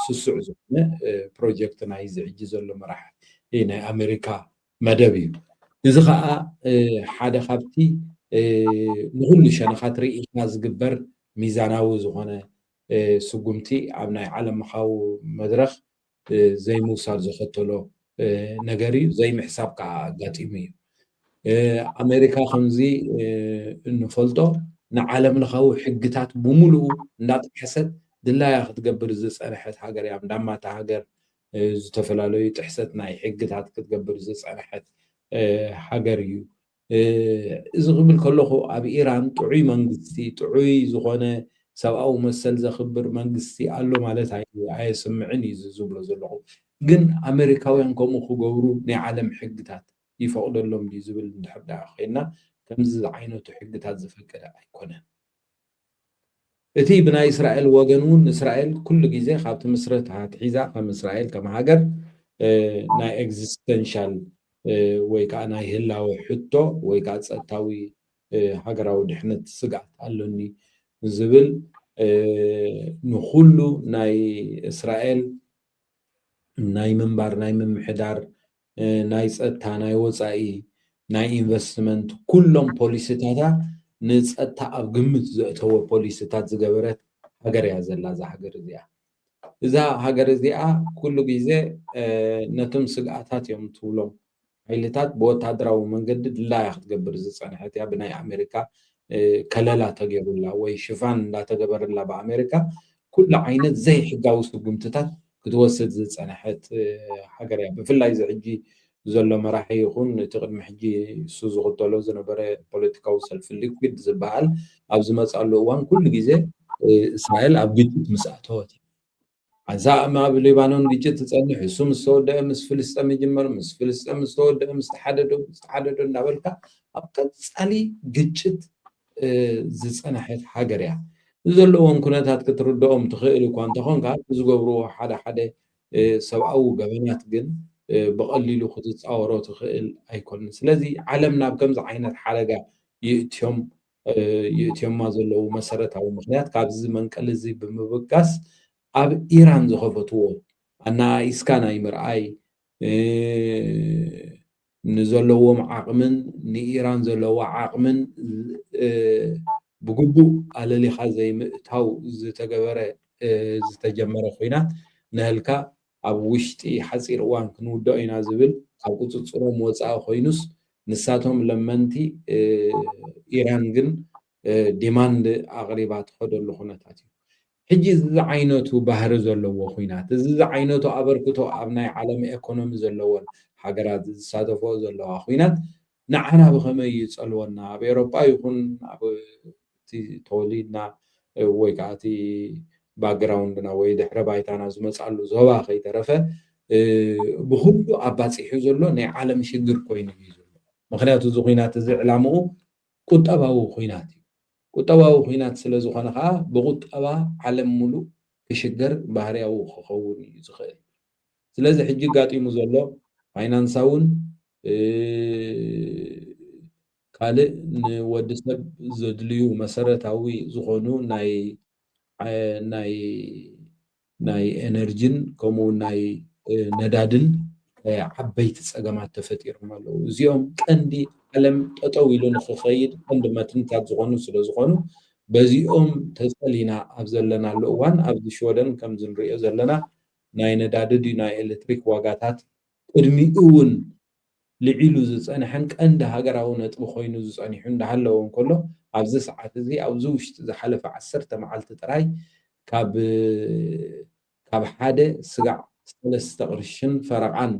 ስሱዕ ዝኾነ ፕሮጀክት ናይ ዝሕጂ ዘሎ መራሒ ናይ ኣሜሪካ መደብ እዩ እዚ ከዓ ሓደ ካብቲ ንኩሉ ሸነኻት ርኢካ ዝግበር ሚዛናዊ ዝኾነ ስጉምቲ ኣብ ናይ ዓለም ምኻዊ መድረኽ ዘይምውሳድ ዝኸተሎ ነገር እዩ ዘይምሕሳብ ከዓ ኣጋጢሙ እዩ ኣሜሪካ ከምዚ እንፈልጦ ንዓለም ለኻዊ ሕግታት ብምሉኡ እንዳጥሕሰት ድላያ ክትገብር ዝፀንሐት ሃገር እያ እንዳማታ ሃገር ዝተፈላለዩ ጥሕሰት ናይ ሕግታት ክትገብር ዝፀንሐት ሃገር እዩ እዚ ክብል ከለኹ ኣብ ኢራን ጥዑይ መንግስቲ ጥዑይ ዝኾነ ሰብኣዊ መሰል ዘኽብር መንግስቲ ኣሎ ማለት ኣየስምዕን እዩ ዝብሎ ዘለኹ ግን ኣሜሪካውያን ከምኡ ክገብሩ ናይ ዓለም ሕግታት ይፈቅደሎም ድዩ ዝብል እንድሕር ዳ ኮይና ከምዚ ዓይነቱ ሕግታት ዝፈቀደ ኣይኮነን እቲ ብናይ እስራኤል ወገን እውን እስራኤል ኩሉ ግዜ ካብቲ ምስረታት ሒዛ ከም እስራኤል ከም ሃገር ናይ ኤግዚስተንሻል ወይ ከዓ ናይ ህላዊ ሕቶ ወይ ከዓ ፀጥታዊ ሃገራዊ ድሕነት ስጋት ኣለኒ ዝብል ንኩሉ ናይ እስራኤል ናይ ምንባር ናይ ምምሕዳር ናይ ፀጥታ ናይ ወፃኢ ናይ ኢንቨስትመንት ኩሎም ፖሊሲታታ ንፀጥታ ኣብ ግምት ዘእተወ ፖሊሲታት ዝገበረት ሃገር እያ ዘላ እዛ ሃገር እዚኣ እዛ ሃገር እዚኣ ኩሉ ግዜ ነቶም ስግኣታት እዮም ትብሎም ሓይልታት ብወታደራዊ መንገዲ ድላይ ክትገብር ዝፀንሐት እያ ብናይ ኣሜሪካ ከለላ ተገይሩላ ወይ ሽፋን እንዳተገበረላ ብኣሜሪካ ኩሉ ዓይነት ዘይሕጋዊ ስጉምትታት ክትወስድ ዝፀንሐት ሃገር እያ ብፍላይ እዚ ሕጂ ዘሎ መራሒ ይኹን እቲ ቅድሚ ሕጂ እሱ ዝኽተሎ ዝነበረ ፖለቲካዊ ሰልፊ ሊኩድ ዝበሃል ኣብ ዝመፃሉ እዋን ኩሉ ግዜ እስራኤል ኣብ ግጭት ምስ ኣተወት እዛ ኣብ ሊባኖን ግጭት ትፀንሕ እሱ ምስ ተወድአ ምስ ፍልስጤም ይጅመር ምስ ፍልስጤም ምስ ተወድአ ምስ ተሓደዶ እናበልካ ኣብ ቀፃሊ ግጭት ዝፀንሐት ሃገር እያ ዘለዎም ኩነታት ክትርድኦም ትኽእል እኳ እንተኾንካ ዝገብርዎ ሓደ ሓደ ሰብኣዊ ገበናት ግን ብቐሊሉ ክትፃወሮ ትኽእል ኣይኮንን ስለዚ ዓለም ናብ ከምዚ ዓይነት ሓደጋ ይእትዮማ ዘለዉ መሰረታዊ ምክንያት ካብዚ መንቀል እዚ ብምብጋስ ኣብ ኢራን ዝኸፈትዎ ኣናኢስካ ናይ ምርኣይ ንዘለዎም ዓቕምን ንኢራን ዘለዎ ዓቕምን ብግቡእ ኣለሊኻ ዘይምእታው ዝተገበረ ዝተጀመረ ኩናት ንህልካ ኣብ ውሽጢ ሓፂር እዋን ክንውድኦ ኢና ዝብል ካብ ቁፅፅሮም ወፃኢ ኮይኑስ ንሳቶም ለመንቲ ኢራን ግን ዲማንድ ኣቕሪባ ትኸደሉ ኩነታት እዩ ሕጂ እዚ ዓይነቱ ባህሪ ዘለዎ ኩናት እዚ ዓይነቱ ኣበርክቶ ኣብ ናይ ዓለም ኢኮኖሚ ዘለዎን ሃገራት ዝሳተፎ ዘለዋ ኩናት ንዓና ብኸመይ ይፀልወና ኣብ ኤሮጳ ይኹን ኣብ ተወሊድና ወይ ከዓ እቲ ባክግራውንድና ወይ ድሕረ ባይታና ዝመፃሉ ዞባ ከይተረፈ ብኩሉ ኣባፂሑ ዘሎ ናይ ዓለም ሽግር ኮይኑ እዩ ዘሎ ምክንያቱ እዚ ኩናት እዚ ዕላምኡ ቁጠባዊ ኩናት እዩ ቁጠባዊ ኩናት ስለ ዝኾነ ከዓ ብቁጠባ ዓለም ሙሉእ ክሽገር ባህርያዊ ክኸውን እዩ ዝኽእል ስለዚ ሕጂ ጋጢሙ ዘሎ ፋይናንሳውን ካልእ ንወዲ ሰብ ዘድልዩ መሰረታዊ ዝኾኑ ናይ ኤነርጂን ከምኡ ናይ ነዳድን ዓበይቲ ፀገማት ተፈጢሮም ኣለዉ እዚኦም ቀንዲ ዓለም ጠጠው ኢሉ ንክኸይድ ቀንዲ መትንታት ዝኾኑ ስለ ዝኾኑ በዚኦም ተፀሊና ኣብ ዘለናሉ እዋን ኣብዚ ሽወደን ከምዚ ንሪኦ ዘለና ናይ ነዳዲ ድዩ ናይ ኤሌክትሪክ ዋጋታት ቅድሚኡ እውን ልዒሉ ዝፀንሐን ቀንዲ ሃገራዊ ነጥቢ ኮይኑ ዝፀኒሑ እንዳሃለዎ እንከሎ ኣብዚ ሰዓት እዚ ኣብዚ ውሽጢ ዝሓለፈ 10 መዓልቲ ጥራይ ካብ ሓደ ስጋዕ 3 ቅርሽን ፈረቓን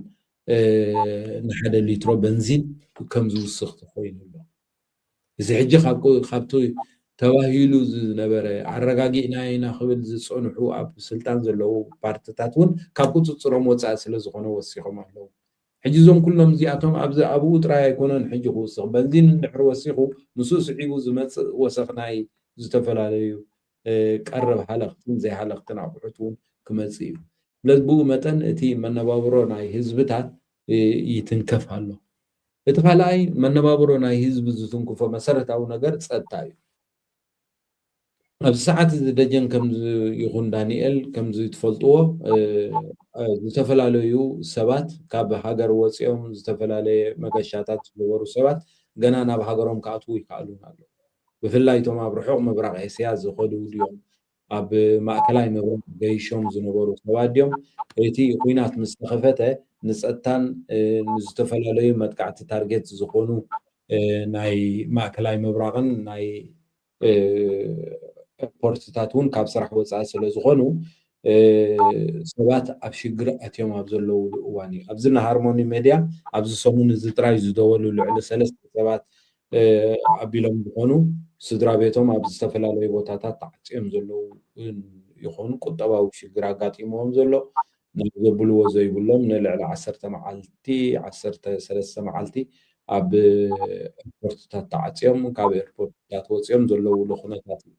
ንሓደ ሊትሮ በንዚን ከም ዝውስኽ ተኮይኑ ኣሎ እዚ ሕጂ ካብቲ ተባሂሉ ዝነበረ ኣረጋጊእና ኢና ክብል ዝፀንሑ ኣብ ስልጣን ዘለዉ ፓርቲታት እውን ካብ ቁፅፅሮም ወፃኢ ስለ ዝኾነ ወሲኾም ኣለዉ ሕጂ እዞም ኩሎም እዚኣቶም ኣብኡ ጥራይ ኣይኮነን ሕጂ ክውስኽ በንዚን እንድሕር ወሲኹ ምስኡ ስዒቡ ዝመፅእ ወሰኽ ናይ ዝተፈላለዩ ቀረብ ሃለኽትን ዘይሃለኽትን ኣቑሑት እውን ክመፅእ እዩ ስለዚ ብኡ መጠን እቲ መነባብሮ ናይ ህዝብታት ይትንከፍ ኣሎ እቲ ካልኣይ መነባብሮ ናይ ህዝቢ ዝትንክፎ መሰረታዊ ነገር ፀጥታ እዩ ኣብዚ ሰዓት እዚ ደጀን ከምዚ ይኹን ዳንኤል ከምዚ ትፈልጥዎ ዝተፈላለዩ ሰባት ካብ ሃገር ወፂኦም ዝተፈላለየ መገሻታት ዝገበሩ ሰባት ገና ናብ ሃገሮም ክኣትዉ ይከኣሉን ኣለዉ ብፍላይ እቶም ኣብ ርሑቕ ምብራቕ ኤስያ ዝኸዱ ድዮም ኣብ ማእከላይ ምብራቕ ገይሾም ዝነበሩ ሰባት ድዮም እቲ ኩናት ምስ ተኸፈተ ንፀጥታን ንዝተፈላለዩ መጥቃዕቲ ታርጌት ዝኾኑ ናይ ማእከላይ ምብራቕን ናይ ኤርፖርትታት እውን ካብ ስራሕ ወፃኢ ስለ ዝኾኑ ሰባት ኣብ ሽግር ኣትዮም ኣብ ዘለውሉ እዋን እዩ ኣብዚ ሃርሞኒ ሜድያ ኣብዚ ሰሙን እዚ ጥራይ ዝደወሉ ልዕሊ 3 ሰባት ኣቢሎም ዝኾኑ ስድራ ቤቶም ኣብ ዝተፈላለዩ ቦታታት ተዓፅዮም ዘለዉ ይኾኑ ቁጠባዊ ሽግር ኣጋጢሞዎም ዘሎ ዘብልዎ ዘይብሎም ንልዕሊ 10 መዓልቲ 13 መዓልቲ ኣብ ኤርፖርትታት ተዓፅዮም ካብ ኤርፖርትታት ወፂኦም ዘለውሉ ኩነታት እዩ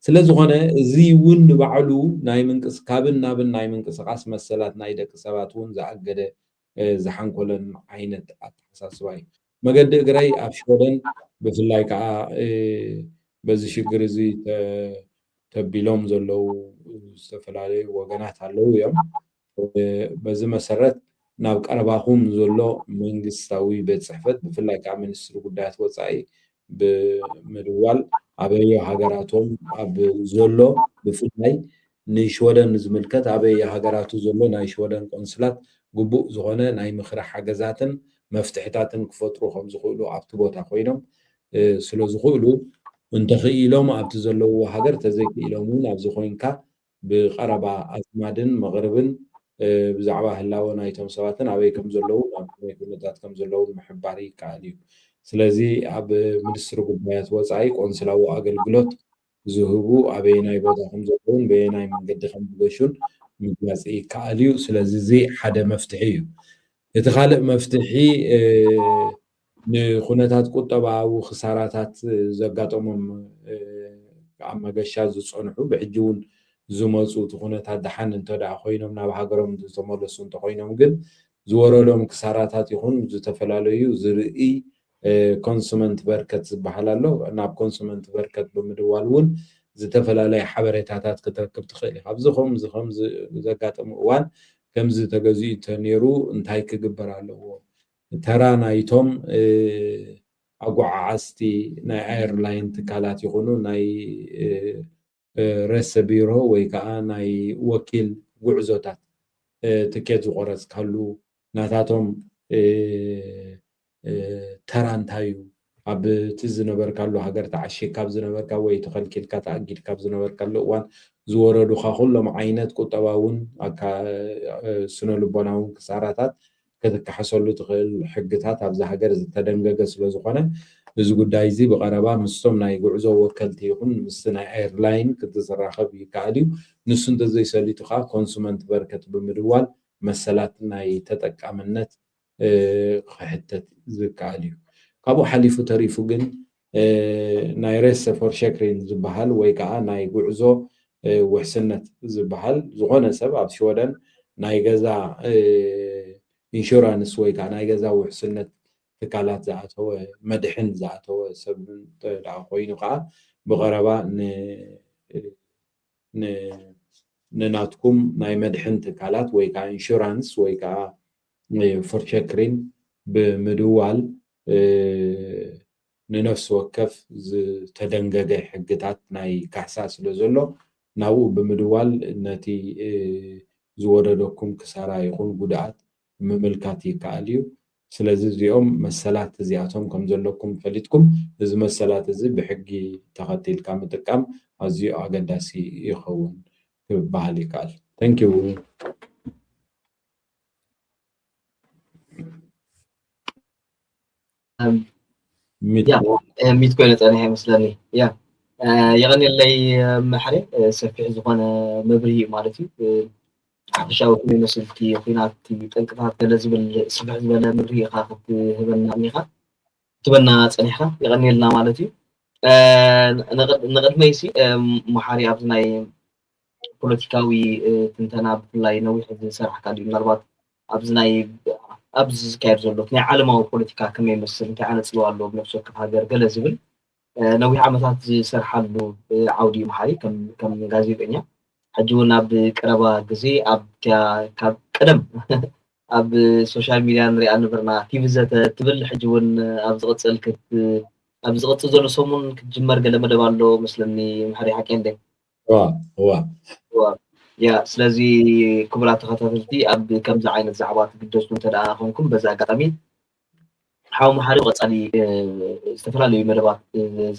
ስለዝኾነ እዚ እውን ንባዕሉ ናይ ካብን ናብን ናይ ምንቅስቃስ መሰላት ናይ ደቂ ሰባት እውን ዝኣገደ ዝሓንኮለን ዓይነት ኣተሓሳስባ እዩ መገዲ እግረይ ኣብ ሽወደን ብፍላይ ከዓ በዚ ሽግር እዚ ተቢሎም ዘለዉ ዝተፈላለዩ ወገናት ኣለዉ እዮም በዚ መሰረት ናብ ቀረባኹም ዘሎ መንግስታዊ ቤት ፅሕፈት ብፍላይ ከዓ ሚኒስትሪ ጉዳያት ወፃኢ ብምድዋል ኣበየ ሃገራቶም ኣብ ዘሎ ብፍላይ ንሽወደን ዝምልከት ኣበየ ሃገራቱ ዘሎ ናይ ሽወደን ቆንስላት ግቡእ ዝኾነ ናይ ምክሪ ሓገዛትን መፍትሕታትን ክፈጥሩ ከም ዝኽእሉ ኣብቲ ቦታ ኮይኖም ስለ ዝኽእሉ እንተኽኢሎም ኣብቲ ዘለውዎ ሃገር ተዘይክኢሎም እውን ኣብዚ ኮይንካ ብቐረባ ኣዝማድን መቕርብን ብዛዕባ ህላወ ናይቶም ሰባትን ኣበይ ከም ዘለዉ ኣብ ከመይ ኩነታት ከም ዘለዉ ምሕባር ይከኣል እዩ ስለዚ ኣብ ሚኒስትሪ ጉዳያት ወፃኢ ቆንስላዊ ኣገልግሎት ዝህቡ ኣበየናይ ቦታ ከም ዘለውን በየናይ መንገዲ ከም ዝገሹን ምግላፅ ይከኣል እዩ ስለዚ እዚ ሓደ መፍትሒ እዩ እቲ ካልእ መፍትሒ ንኩነታት ቁጠባዊ ክሳራታት ዘጋጠሞም ኣብ መገሻ ዝፀንሑ ብሕጂ እውን ዝመፁ እቲ ኩነታት ድሓን እንተደኣ ኮይኖም ናብ ሃገሮም ዝተመለሱ እንተኮይኖም ግን ዝወረዶም ክሳራታት ይኹን ዝተፈላለዩ ዝርኢ ኮንሱመንት በርከት ዝበሃል ኣሎ ናብ ኮንሱመንት በርከት ብምድዋል እውን ዝተፈላለዩ ሓበሬታታት ክትረክብ ትኽእል ኢኻ ኣብዚ ከምዚ ዘጋጠሙ እዋን ከምዚ ተገዚኡ እንተነይሩ እንታይ ክግበር ኣለዎ ተራ ናይቶም ኣጓዓዓዝቲ ናይ ኤርላይን ትካላት ይኹኑ ናይ ርዕሰ ቢሮ ወይ ከዓ ናይ ወኪል ጉዕዞታት ትኬት ዝቆረፅካሉ ናታቶም ተራ እንታይ እዩ ኣብ እቲ ዝነበርካሉ ሃገር ተዓሺግካ ካብ ዝነበርካ ወይ ተኸልኪልካ ተኣጊድካ ካብ ዝነበርካሉ እዋን ዝወረዱካ ኩሎም ዓይነት ቁጠባውን ስነ ልቦናውን ክሳራታት ከተካሕሰሉ ትኽእል ሕግታት ኣብዛ ሃገር ዝተደንገገ ስለ ዝኾነ እዚ ጉዳይ እዚ ብቐረባ ምስቶም ናይ ጉዕዞ ወከልቲ ይኹን ምስ ናይ ኤርላይን ክትዘራኸብ ይከኣል እዩ ንሱ እንተዘይሰሊጡ ከዓ ኮንሱመንት በርከት ብምድዋል መሰላት ናይ ተጠቃምነት ክሕተት ዝከኣል እዩ ካብኡ ሓሊፉ ተሪፉ ግን ናይ ሬስ ፎር ሸክሪን ዝበሃል ወይ ከዓ ናይ ጉዕዞ ውሕስነት ዝበሃል ዝኾነ ሰብ ኣብ ሽወደን ናይ ገዛ ኢንሹራንስ ወይ ከዓ ናይ ገዛ ውሕስነት ትካላት ዝኣተወ መድሕን ዝኣተወ ሰብ ደኣ ኮይኑ ከዓ ብቐረባ ንናትኩም ናይ መድሕን ትካላት ወይ ከዓ ኢንሹራንስ ወይ ከዓ ፎር ሸክሪን ብምድዋል ንነፍሲ ወከፍ ዝተደንገገ ሕግታት ናይ ካሕሳ ስለ ዘሎ ናብኡ ብምድዋል ነቲ ዝወረደኩም ክሳራ ይኹን ጉድኣት ምምልካት ይከኣል እዩ ስለዚ እዚኦም መሰላት እዚኣቶም ከም ዘለኩም ፈሊጥኩም እዚ መሰላት እዚ ብሕጊ ተኸቲልካ ምጥቃም ኣዝዩ ኣገዳሲ ይኸውን ክበሃል ይከኣል ተንኪዩ ሚት ኮይነ ፀኒሐ ይመስለኒ የቀኒለይ ማሕረ ሰፊሕ ዝኾነ መብርሂ ማለት እዩ ሓፈሻዊ መስልቲ ኩናት ጠንቅታት ገለ ዝብል ስፍሕ ዝበለ መብርሂ ኢኻ ክትህበና እኒኻ ትበና ፀኒሕካ የቀኒልና ማለት እዩ ንቅድመይ ሲ ማሓሪ ኣብዚ ናይ ፖለቲካዊ ትንተና ብፍላይ ነዊሕ ዝሰርሕካ ድዩ ምናልባት ኣብዚ ናይ ኣብዚ ዝካየድ ዘሎ ናይ ዓለማዊ ፖለቲካ ከመይ ይመስል እንታይ ዓይነት ፅልዋ ኣለዎ ብነፍሲ ወከፍ ሃገር ገለ ዝብል ነዊሕ ዓመታት ዝሰርሓሉ ዓውዲ ማሓሪ ከም ጋዜጠኛ ሕጂ እውን ኣብ ቀረባ ግዜ ካብ ቀደም ኣብ ሶሻል ሚድያ ንሪኣ ነበርና ቲቪ ዘተ ትብል ሕጂ እውን ኣብ ዝቕፅል ዘሎ ሰሙን ክትጅመር ገለ መደብ ኣሎ መስለኒ ማሕሪ ሓቂ እንደ ያ ስለዚ ክቡራት ተኸታተልቲ ኣብ ከምዚ ዓይነት ዛዕባ ትግደሱ እንተደኣ ኮንኩም በዛ ኣጋጣሚ ሓው ማሓሪ ቀፃሊ ዝተፈላለዩ መደባት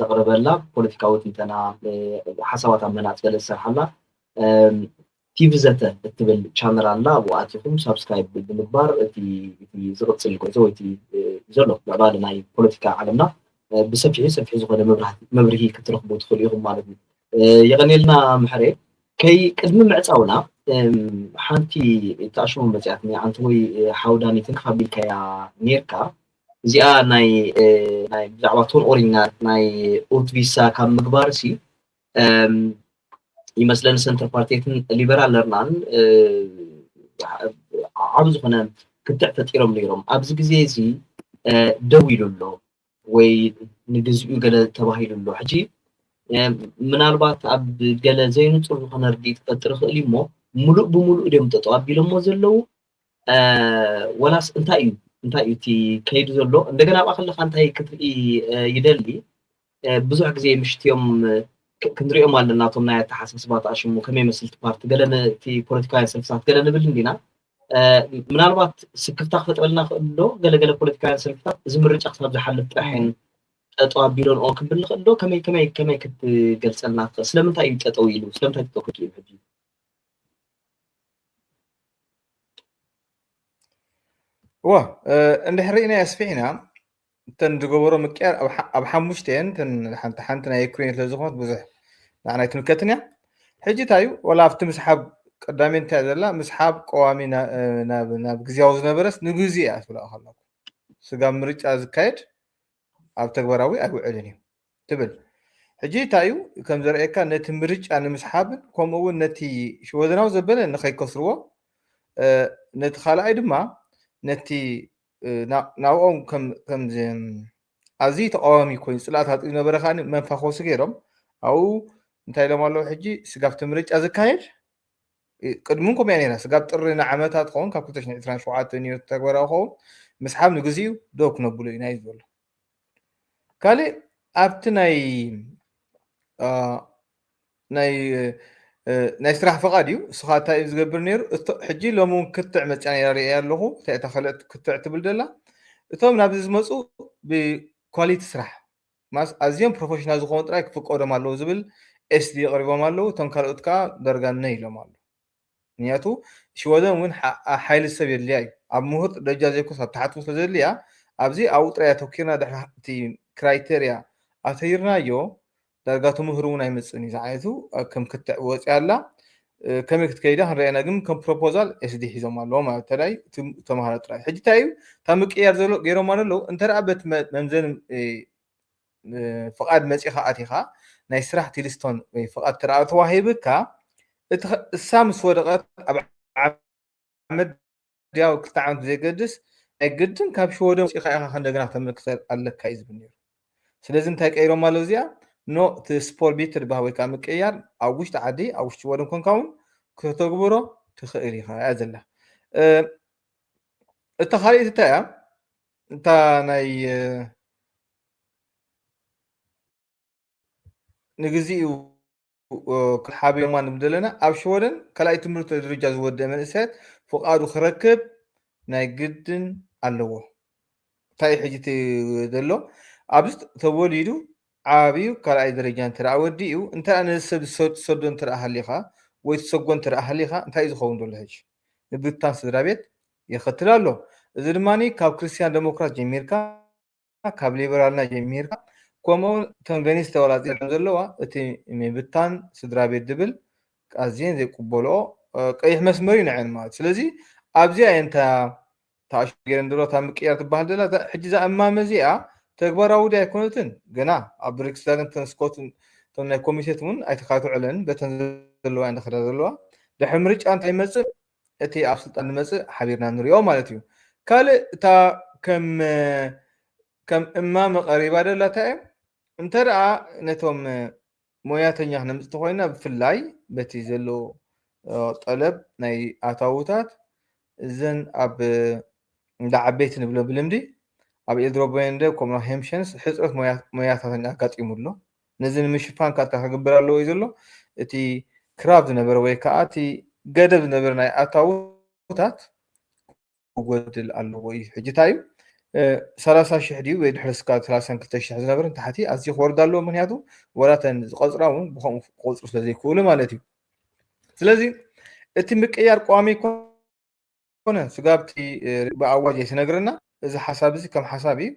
ዘቕርበላ ፖለቲካዊ ትንተና ሓሳባት ኣብ መናፅ ገለ ዝሰርሓላ ቲቪ ዘተ እትብል ቻነል ኣላ ኣብኡ ኣቲኹም ሳብስክራይብ ብምግባር እቲ ዝቕፅል ጎይዞ ወይ እቲ ዘሎ ምዕባለ ናይ ፖለቲካ ዓለምና ብሰፊሑ ዝኾነ መብርሂ ክትረኽቡ ትኽእሉ ኢኹም ማለት እዩ የቀኒልና ማሕረ ከይ ቅድሚ ምዕፃውና ሓንቲ ተኣሽሙ መፅያትኒ ዓንቲ ወይ ሓውዳኒትን ካቢልካያ ኔርካ እዚኣ ናይ ብዛዕባ ቶን ኦሪንጋት ናይ ኦትቪሳ ካብ ምግባር ሲ ይመስለን ሰንተር ፓርቲትን ሊበራል ለርናን ዓብ ዝኾነ ክትዕ ፈጢሮም ነይሮም ኣብዚ ግዜ እዚ ደው ኢሉ ኣሎ ወይ ንግዚኡ ገለ ተባሂሉ ኣሎ ሕጂ ምናልባት ኣብ ገለ ዘይንፁር ዝኾነ ርዲኢት ክፈጥር ይኽእል እሞ ሙሉእ ብሙሉእ ድዮም ጠጠው ኣቢሎሞ ዘለው ወላስ እንታይ እዩ እቲ ከይዱ ዘሎ እንደገና ኣብኣ ከለካ እንታይ ክትርኢ ይደሊ ብዙሕ ግዜ ምሽትዮም ክንሪኦም ኣለና እቶም ናይ ኣተሓሳስባ ተኣሽሙ ከመይ መስልቲ ፓርቲ ገለ እቲ ፖለቲካዊ ሰልፍታት ገለ ንብል እንዲና ምናልባት ስክፍታ ክፈጥረልና ክእሎ ገለገለ ፖለቲካውያን ሰልፍታት እዚ ምርጫ ክሳብ ዝሓልፍ ጥራሕን ጠጠው ኣቢሎን ክብል ንኽእል ዶ ከመይ ክትገልፀልና ትኽእል ስለምንታይ እዩ ጠጠው ኢሉ ስለምንታይ ጠጠው ክኢሉ ሕጂ እንድሕር ርኢና ኣስፊሕና እተን ዝገበሮ ምቅያር ኣብ ሓሙሽተን ሓንቲ ናይ ዩክሬን ስለዝኾነት ብዙሕ ንዓና ኣይትምከትን እያ ሕጂ እንታይ እዩ ዋላ ኣብቲ ምስሓብ ቀዳሜ እንታይ ዘላ ምስሓብ ቀዋሚ ናብ ግዝያዊ ዝነበረስ ንግዜ እያ ትብላ ከለኩ ስጋብ ምርጫ ዝካየድ ኣብ ተግባራዊ ኣይውዕልን እዩ ትብል ሕጂ እንታይ እዩ ከም ዘርአየካ ነቲ ምርጫ ንምስሓብን ከምኡ እውን ነቲ ሽወደናዊ ዘበለ ንኸይከስርዎ ነቲ ካልኣይ ድማ ነቲ ናብኦም ከምዚ ኣዝዩ ተቃዋሚ ኮይኑ ፅላእታት ዝነበረ ከዓ መንፋኾሲ ገይሮም ኣብኡ እንታይ ኢሎም ኣለዉ ሕጂ ስጋብቲ ምርጫ ዝካየድ ቅድሙን ከምያ ነራ ስጋብ ጥሪ ንዓመታት ክኸውን ካብ 2027 ኒዮ ተግባራዊ ክኸውን ምስሓብ ንግዚኡ ዶ ክነብሉ ኢና እዩ ዝበሎ ካልእ ኣብቲ ናይ ስራሕ ፈቃድ እዩ እስኻ እንታይ እዩ ዝገብር ነይሩ ሕጂ ሎሚ እውን ክትዕ መፅያ ነራ ሪአ ኣለኹ እንታይ እታ ካልኦት ክትዕ ትብል ዘላ እቶም ናብዚ ዝመፁ ብኳሊቲ ስራሕ ኣዝዮም ፕሮፌሽናል ዝኾኑ ጥራይ ክፍቀዶም ኣለዉ ዝብል ኤስዲ ቀሪቦም ኣለዉ እቶም ካልኦት ከዓ ደርጋነ ኢሎም ኣለዉ ምክንያቱ ሽወደን እውን ሓይሊ ሰብ የድልያ እዩ ኣብ ምህርት ደረጃ ዘይኮስ ኣብ ታሕቲ ስለዘድልያ ኣብዚ ኣብኡ ጥራይ ኣተኪርና ድሕሪ እቲ ክራይቴርያ ኣተይርናዮ ዳርጋቱ ምህር እውን ኣይመፅን እዩ ዝዓይነቱ ከም ክትዕ ወፅያ ኣላ ከመይ ክትከይዳ ክንሪአና ግን ከም ፕሮፖዛል ኤስዲ ሒዞም ኣለዎ ማለት ተላይ ተምሃሮ ጥራይ ሕጂ እንታይ እዩ እታ ምቅያር ዘሎ ገይሮም ኣለዉ እንተደኣ በት መምዘን ፍቃድ መፂኻ ኣቲኻ ናይ ስራሕ ቲልስቶን ወይ ፍቃድ ተደኣ ተዋሂብካ እሳ ምስ ወደቐት ኣብ ዓመት ድያው ክልተ ዓመት ብዘይገድስ ኣይግድን ካብ ሽወደም ወፂኻ ኢኻ እንደገና ተመልክተ ኣለካ እዩ ዝብል ነይሩ ስለዚ እንታይ ቀይሮም ኣለዉ እዚኣ ኖ እቲ ስፖር ቤት ትድባህ ወይ ከዓ ምቅያር ኣብ ውሽጢ ዓዲ ኣብ ውሽጢ ወደን ኮንካ እውን ከተግብሮ ትኽእል ኢኻ እያ ዘላ እታ ካልእቲ እንታይ እያ እታ ናይ ንግዚኡ ሓቢሮማ ንብል ዘለና ኣብ ሽወደን ካልኣይ ትምህርቲ ደረጃ ዝወድአ መንእሰያት ፍቃዱ ክረክብ ናይ ግድን ኣለዎ እንታይ ሕጂ ዘሎ ኣብዚ ተወሊዱ ዓብዩ ካልኣይ ደረጃ እንተደኣ ወዲኡ እንታይ ነሰብ ዝሰዶ እንተደኣ ሃሊኻ ወይ ትሰጎ እንተደኣ ሃሊኻ እንታይ እዩ ዝኸውን ዘሎ ሕጂ ንብታን ስድራ ቤት የኸትል ኣሎ እዚ ድማኒ ካብ ክርስቲያን ዴሞክራት ጀሚርካ ካብ ሊበራልና ጀሚርካ ከምኡውን እቶም ገኒስ ተወላፂኦም ዘለዋ እቲ ምብታን ስድራ ቤት ድብል ኣዝየን ዘይቅበልኦ ቀይሕ መስመር እዩ ንዕን ማለት ስለዚ ኣብዚኣ እንታ ተኣሽ ገይረን ዘሎ እታ ምቅያር ትበሃል ዘላ ሕጂ እዛ እማመ እዚኣ ተግባራዊ ዲ ኣይኮነትን ገና ኣብ ሪክስዳግን ተንስኮትን እቶም ናይ ኮሚቴት እውን ኣይተካትዕለን በተን ዘለዋ እንዳኸዳ ዘለዋ ድሕሪ ምርጫ እንታይ ይመፅእ እቲ ኣብ ስልጣን ዝመፅእ ሓቢርና ንሪኦ ማለት እዩ ካልእ እታ ከም እማመ ቀሪባ ደላ እንታይ እየ እንተደኣ ነቶም ሞያተኛ ክነምፅቲ ኮይና ብፍላይ በቲ ዘሎ ጠለብ ናይ ኣታውታት እዘን ኣብ እንዳ ዓበይቲ ንብሎ ብልምዲ ኣብ ኤልድሮቦንደ ከምኡ ሄምሽንስ ሕፅረት ሞያታት ኣጋጢሙ ኣሎ ነዚ ንምሽፋን ካታ ክግበር ኣለዎ እዩ ዘሎ እቲ ክራብ ዝነበረ ወይ ከዓ እቲ ገደብ ዝነበረ ናይ ኣታውታት ክጎድል ኣለዎ እዩ ሕጂ እንታይ እዩ 30,000 ድዩ ወይ ድሕሪ ስካብ 32,000 ዝነበረ ታሕቲ ኣዝዩ ክወርድ ኣለዎ ምክንያቱ ወራተን ዝቐፅራ እውን ብከምኡ ክቆፅሩ ስለዘይክእሉ ማለት እዩ ስለዚ እቲ ምቅያር ቋሚ ኮነ ስጋብቲ ብኣዋጅ ኣይትነግረና እዚ ሓሳብ እዚ ከም ሓሳብ እዩ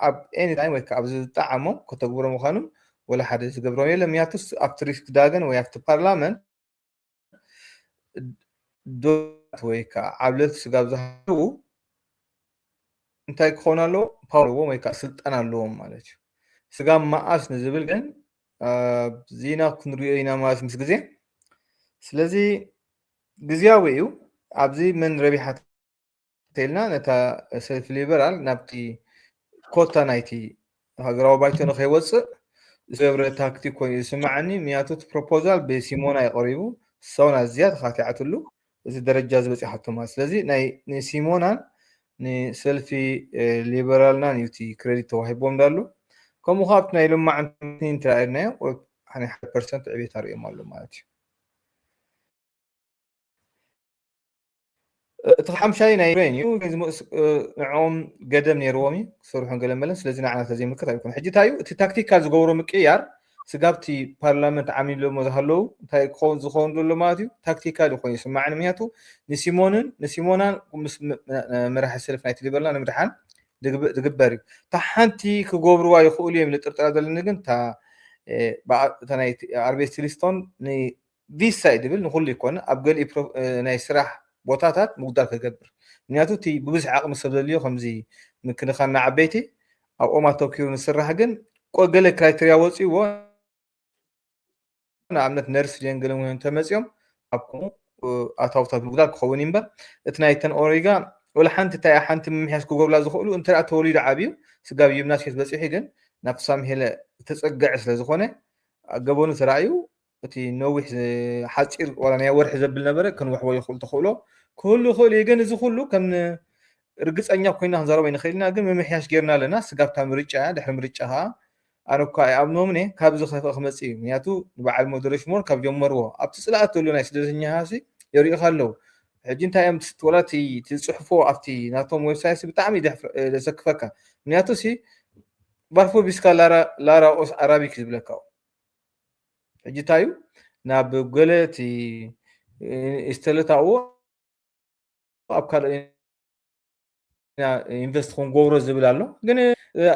ኣብ ኤኒ ታይም ወይ ከዓ ኣብ ዝጣዓሞም ከተግብሮ ምዃኖም ወላ ሓደ ዝገብሮም የለ ምክንያቱ ኣብቲ ሪስክ ዳገን ወይ ኣብቲ ፓርላመንት ዶት ወይ ከዓ ዓብለልቲ ስጋብ ዝሃለዉ እንታይ ክኾኑ ኣለዎ ፓወር ኣለዎም ወይ ከዓ ስልጣን ኣለዎም ማለት እዩ ስጋብ መዓስ ንዝብል ግን ዜና ክንሪኦ ኢና ማለት ምስ ግዜ ስለዚ ግዝያዊ እዩ ኣብዚ ምን ረቢሓት ተልና ነታ ሰልፊ ሊበራል ናብቲ ኮታ ናይቲ ሃገራዊ ባይቶ ንኸይወፅእ ዝገብረ ታክቲክ ኮይኑ ይስማዓኒ ምክንያቱ እቲ ፕሮፖዛል ብሲሞና ይቐሪቡ ሰውና ኣዝያ ተኻቲዓትሉ እዚ ደረጃ ዝበፂሓቶ ማለት ስለዚ ናይ ንሲሞናን ንሰልፊ ሊበራልናን እዩ እቲ ክሬዲት ተዋሂቦም ዳሉ ከምኡ ከዓ ኣብቲ ናይ ልማዕ እንተራእየናዮ 1% ዕቤት ኣርእዮም ኣሎ ማለት እዩ تخمشاي ناي رينيو نعوم قدم نيرومي سرحون قلم ملن سلازي نعنا تزي مكتا يكون حجي تايو تي تاكتيكال زغورو مكيار سقابتي بارلمنت عامل له مزهلو تاي كون زخون له ماتيو تاكتيكال يكون يسمعنا مياتو نسيمونا مرح السلف نايت ليبرلا نمرحان دغبري تحنتي كغوبروا يخول يم لطرطرا دلنغن تا تنايت اربيس ليستون ني ذي سايد بل نقول يكون ابغل ناي سراح ቦታታት ምጉዳል ከገብር ምክንያቱ እቲ ብብዙሕ ዓቕሚ ሰብ ዘድልዮ ከምዚ ምክንኻና ዓበይቲ ኣብኦም ኣተኪሩ ንስራሕ ግን ቆገለ ክራይቴርያ ወፂዎ ንኣብነት ነርስ ጀንገለ እውን ተመፂኦም ኣብ ከምኡ ኣታውታት ምጉዳል ክኸውን እምበር እቲ ናይተን ኦሪጋ ወላ ሓንቲ እንታይ ሓንቲ ምምሕያሽ ክገብርላ ዝኽእሉ እንተኣ ተወሊዱ ዓብዩ ስጋብ ዩምናት በፂሑ ግን ናብ ሳምሄለ ተፀግዕ ስለ ዝኾነ ገበኑ ተራእዩ እቲ ነዊሕ ሓፂር ወላ ናይ ወርሒ ዘብል ነበረ ክንውሕዎ ይኽእል ተኽእሎ كله خل يجن زخلو كم رجع كوينا هنزارو بين خلينا قل ممحياش جيرنا لنا سقاب تام رجع دحرم رجعها أنا كاي أبنو مني كاب زخ خمسي مياتو بعد مدرش مور كاب يوم مروه أبتسلا تقولوا ناس دزنيا هاسي يوري خلو حجين تايم تولاتي تصحفوا أفتي ناتهم ويب سايت بتعمي لسكفكا مياتو سي بعرفو بيسكا لارا أوس عربي كذب لكاو حجي تايو نابقلتي استلتاو أبكار إنفست خون جورو زبالله جن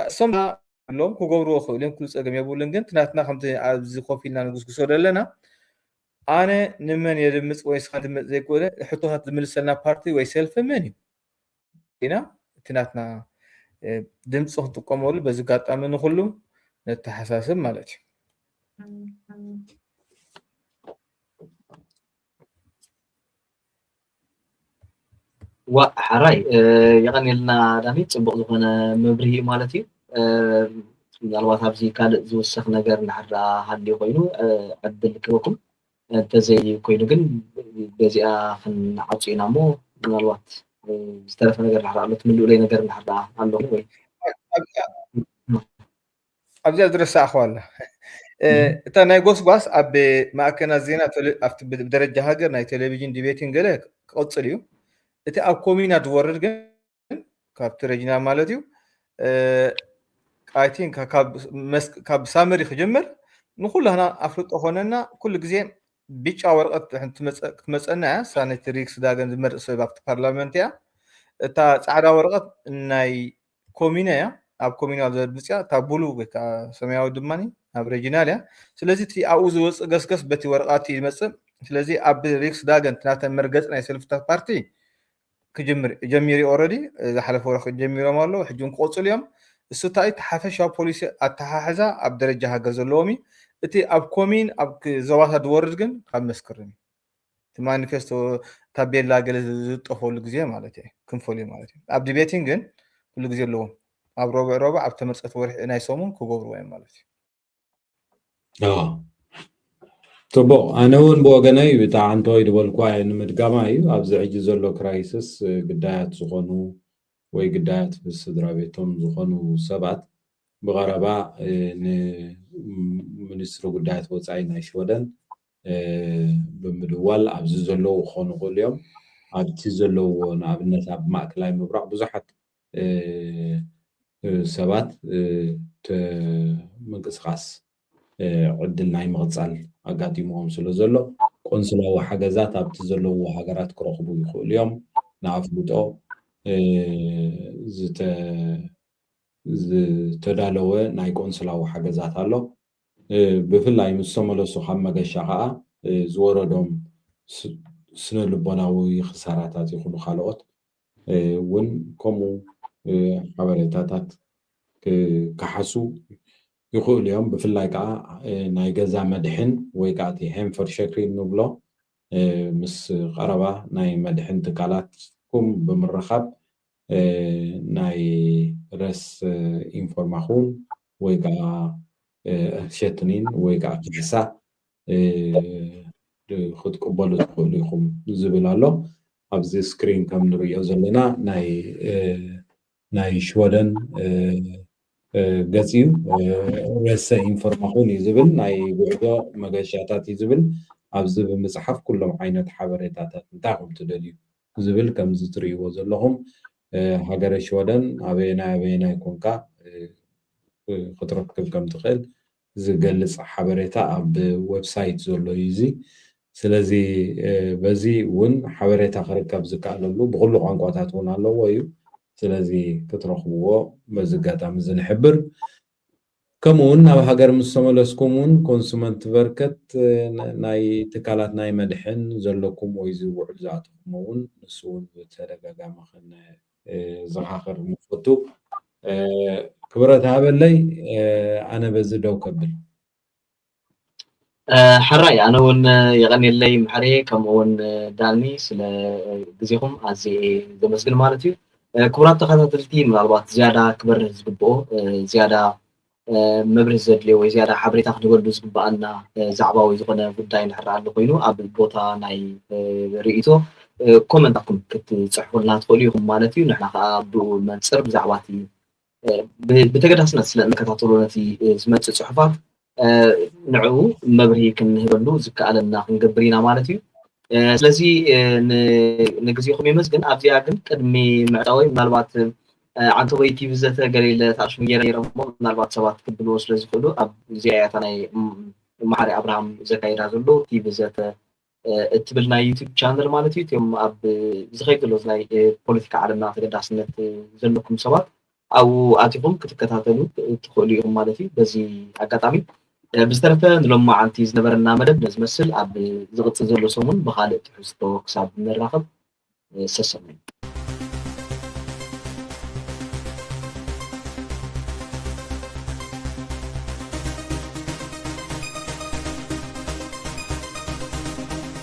سام لهم كجورو خليهم كل سجم يقولون جن تناتنا خمسة عز خوفينا نقص كسر لنا أنا نمن يدمس ويس خدم زي كذا حطوها تدمر سلنا بارتي ويسلف مني هنا تناتنا دمس صوت تقامول بزكاة أمن خلو نتحساس مالك وحراي يغني لنا دامي ጽቡቕ ዝኾነ መብርሂ ማለት እዩ ምናልባት ኣብዚ ካልእ ዝውሰኽ ነገር ንሓድራ ሃልዩ ኮይኑ ዕድል ክበኩም እንተዘይ ኮይኑ ግን በዚኣ ክንዓፂና እሞ ምናልባት ዝተረፈ ነገር ንሓድራ ኣሎ ትምልኡለይ ነገር ንሓድራ ኣለኹ ወይ ኣብዚ ዝረሳ ኣኽዋላ እታ ናይ ጎስጓስ ኣብ ማእከና ዜና ኣብቲ ብደረጃ ሃገር ናይ ቴሌቪዥን ዲቤቲንግ ገለ ክቕፅል እዩ እቲ ኣብ ኮሚና ዝወርድ ግን ካብቲ ረጂናል ማለት እዩ አይቲን ካብ ሳመሪ ክጅምር ንኩላና ኣፍልጦ ኾነና ኩሉ ግዜ ቢጫ ወረቐት ክትመፀና እያ ሳነት ሪክስ ዳገን ዝመርፅ ሰብ ኣብቲ ፓርላመንት እያ እታ ፃዕዳ ወረቐት ናይ ኮሚና እያ ኣብ ኮሚና ዘድምፅ እያ እታ ቡሉ ወይ ከዓ ሰማያዊ ድማኒ ኣብ ረጂናል እያ ስለዚ እቲ ኣብኡ ዝወፅእ ገስገስ በቲ ወረቓት ይመፅእ ስለዚ ኣብ ሪክስ ዳገን ናተን መርገፅ ናይ ሰልፍታት ፓርቲ ክጅምር ጀሚሪ ኦልሬዲ ዝሓለፈ ወርሒ ጀሚሮም ኣለዉ ሕጂን ክቆፅሉ እዮም እሱ እንታይ ተሓፈሻዊ ፖሊሲ ኣተሓሕዛ ኣብ ደረጃ ሃገር ዘለዎም እቲ ኣብ ኮሚን ኣብ ዞባታት ዝወርድ ግን ካብ መስክርን እቲ ማኒፌስቶ ታቤላ ገለ ዝጠፈሉ ግዜ ማለት እዩ ክንፈልዩ ማለት እዩ ኣብ ዲቤቲንግ ግን ኩሉ ግዜ ኣለዎም ኣብ ሮብዕ ኣብ ተመርፀት ወርሒ ናይ ሰሙን ክገብርዎ እዮም ማለት እዩ ፅቡቕ ኣነ እውን ብወገነይ ብጣዕሚ እንተወይ ዝበልኳ ንምድጋማ እዩ ኣብዚ ሕጂ ዘሎ ክራይሲስ ግዳያት ዝኾኑ ወይ ግዳያት ብስድራ ቤቶም ዝኾኑ ሰባት ብቐረባ ንሚኒስትሪ ጉዳያት ወፃኢ ናይ ሽወደን ብምድዋል ኣብዚ ዘለዉ ክኾኑ ይኽእሉ እዮም ኣብቲ ዘለውዎ ንኣብነት ኣብ ማእከላይ ምብራቕ ብዙሓት ሰባት ምንቅስቓስ ዕድል ናይ ምቕፃል ኣጋጢሞም ስለ ዘሎ ቆንስላዊ ሓገዛት ኣብቲ ዘለውዎ ሃገራት ክረኽቡ ይኽእሉ እዮም ንኣፍልጦ ዝተዳለወ ናይ ቆንስላዊ ሓገዛት ኣሎ ብፍላይ ምስ ተመለሱ ካብ መገሻ ከዓ ዝወረዶም ስነ ልቦናዊ ክሳራታት ይኹኑ ካልኦት እውን ከምኡ ሓበሬታታት ክሓሱ ይኽእሉ እዮም ብፍላይ ከዓ ናይ ገዛ መድሕን ወይ ከዓ እቲ ሄምፈር ሸክሪ ንብሎ ምስ ቀረባ ናይ መድሕን ትካላትኩም ብምርኻብ ናይ ረስ ኢንፎርማኹን ወይ ከዓ ሸትኒን ወይ ከዓ ክሕሳ ክትቅበሉ ትኽእሉ ኢኹም ዝብል ኣሎ ኣብዚ ስክሪን ከም ንሪኦ ዘለና ናይ ሽወደን ገፅ እዩ ረሰ ኢንፎርማኹን እዩ ዝብል ናይ ጉዕዞ መገሻታት እዩ ዝብል ኣብዚ ብምፅሓፍ ኩሎም ዓይነት ሓበሬታታት እንታይ ከም ትደልዩ ዝብል ከም ዝትርእይዎ ዘለኹም ሃገረ ሽወደን ኣበየናይ ኮንካ ክትረክብ ከም ትኽእል ዝገልጽ ሓበሬታ ኣብ ዌብሳይት ዘሎ እዩ እዚ ስለዚ በዚ እውን ሓበሬታ ክርከብ ዝከኣለሉ ብኩሉ ቋንቋታት እውን ኣለዎ እዩ ስለዚ ክትረኽብዎ በዚ ኣጋጣሚ እዚ ንሕብር ከምኡውን ናብ ሃገር ምስ ተመለስኩም እውን ኮንሱመንት በርከት ናይ ትካላት ናይ መድሕን ዘለኩም ወይ ዝውዕል ዝኣተኩም እውን ንሱ እውን ብተደጋጋሚ ዘኻኽር ንፈቱ ክብረት ሃበለይ ኣነ በዚ ደው ከብል حراي أنا ون يغني محري كم ون داني سل جزيهم عزي دمسكن مالتي كبرات تخاطرتي من الوقت زيادة كبر زببو زيادة مبرز زدلي وزيادة حبريت أخذ يقول بزببأنا زعبا ويزقنا بداين حرا على قينو أبل بوتا ناي رئيتو كومنت أكون كنت صحوا لنا تقوليهم مالتي ونحن أبو منصر بزعباتي بتقدر حسنا سلا نكتاتولنا في زمت صحفات نعو مبرهي كنهبلو زكالنا كنقبرينا مالتي ስለዚህ ንግዚኹም ይመስገን ኣብዚኣ ግን ቅድሚ ምዕዳወይ ምናልባት ዓንተ ወይ ቲቪ ዘተ ገሌለ ታሽሙ ገይረሞ ምናልባት ሰባት ክብልዎ ስለ ዝኽእሉ ኣብ ዚያታ ናይ ማሕሪ ኣብርሃም ዘካይዳ ዘሎ ቲቪ ዘተ እትብል ናይ ዩቲዩብ ቻነል ማለት እዩ እቶም ኣብ ዝኸይድሎ ናይ ፖለቲካ ዓለምና ተገዳስነት ዘለኩም ሰባት ኣብኡ ኣቲኹም ክትከታተሉ ትኽእሉ ኢኹም ማለት እዩ በዚ ኣጋጣሚ ብዝተረፈ ንሎማዓንቲ ዝነበረና መደብ ነዝመስል ኣብ ዝቕፅል ዘሎ ሰሙን ብካልእ ትሕዝቶ ክሳብ ንራኸብ ሰሰመኝ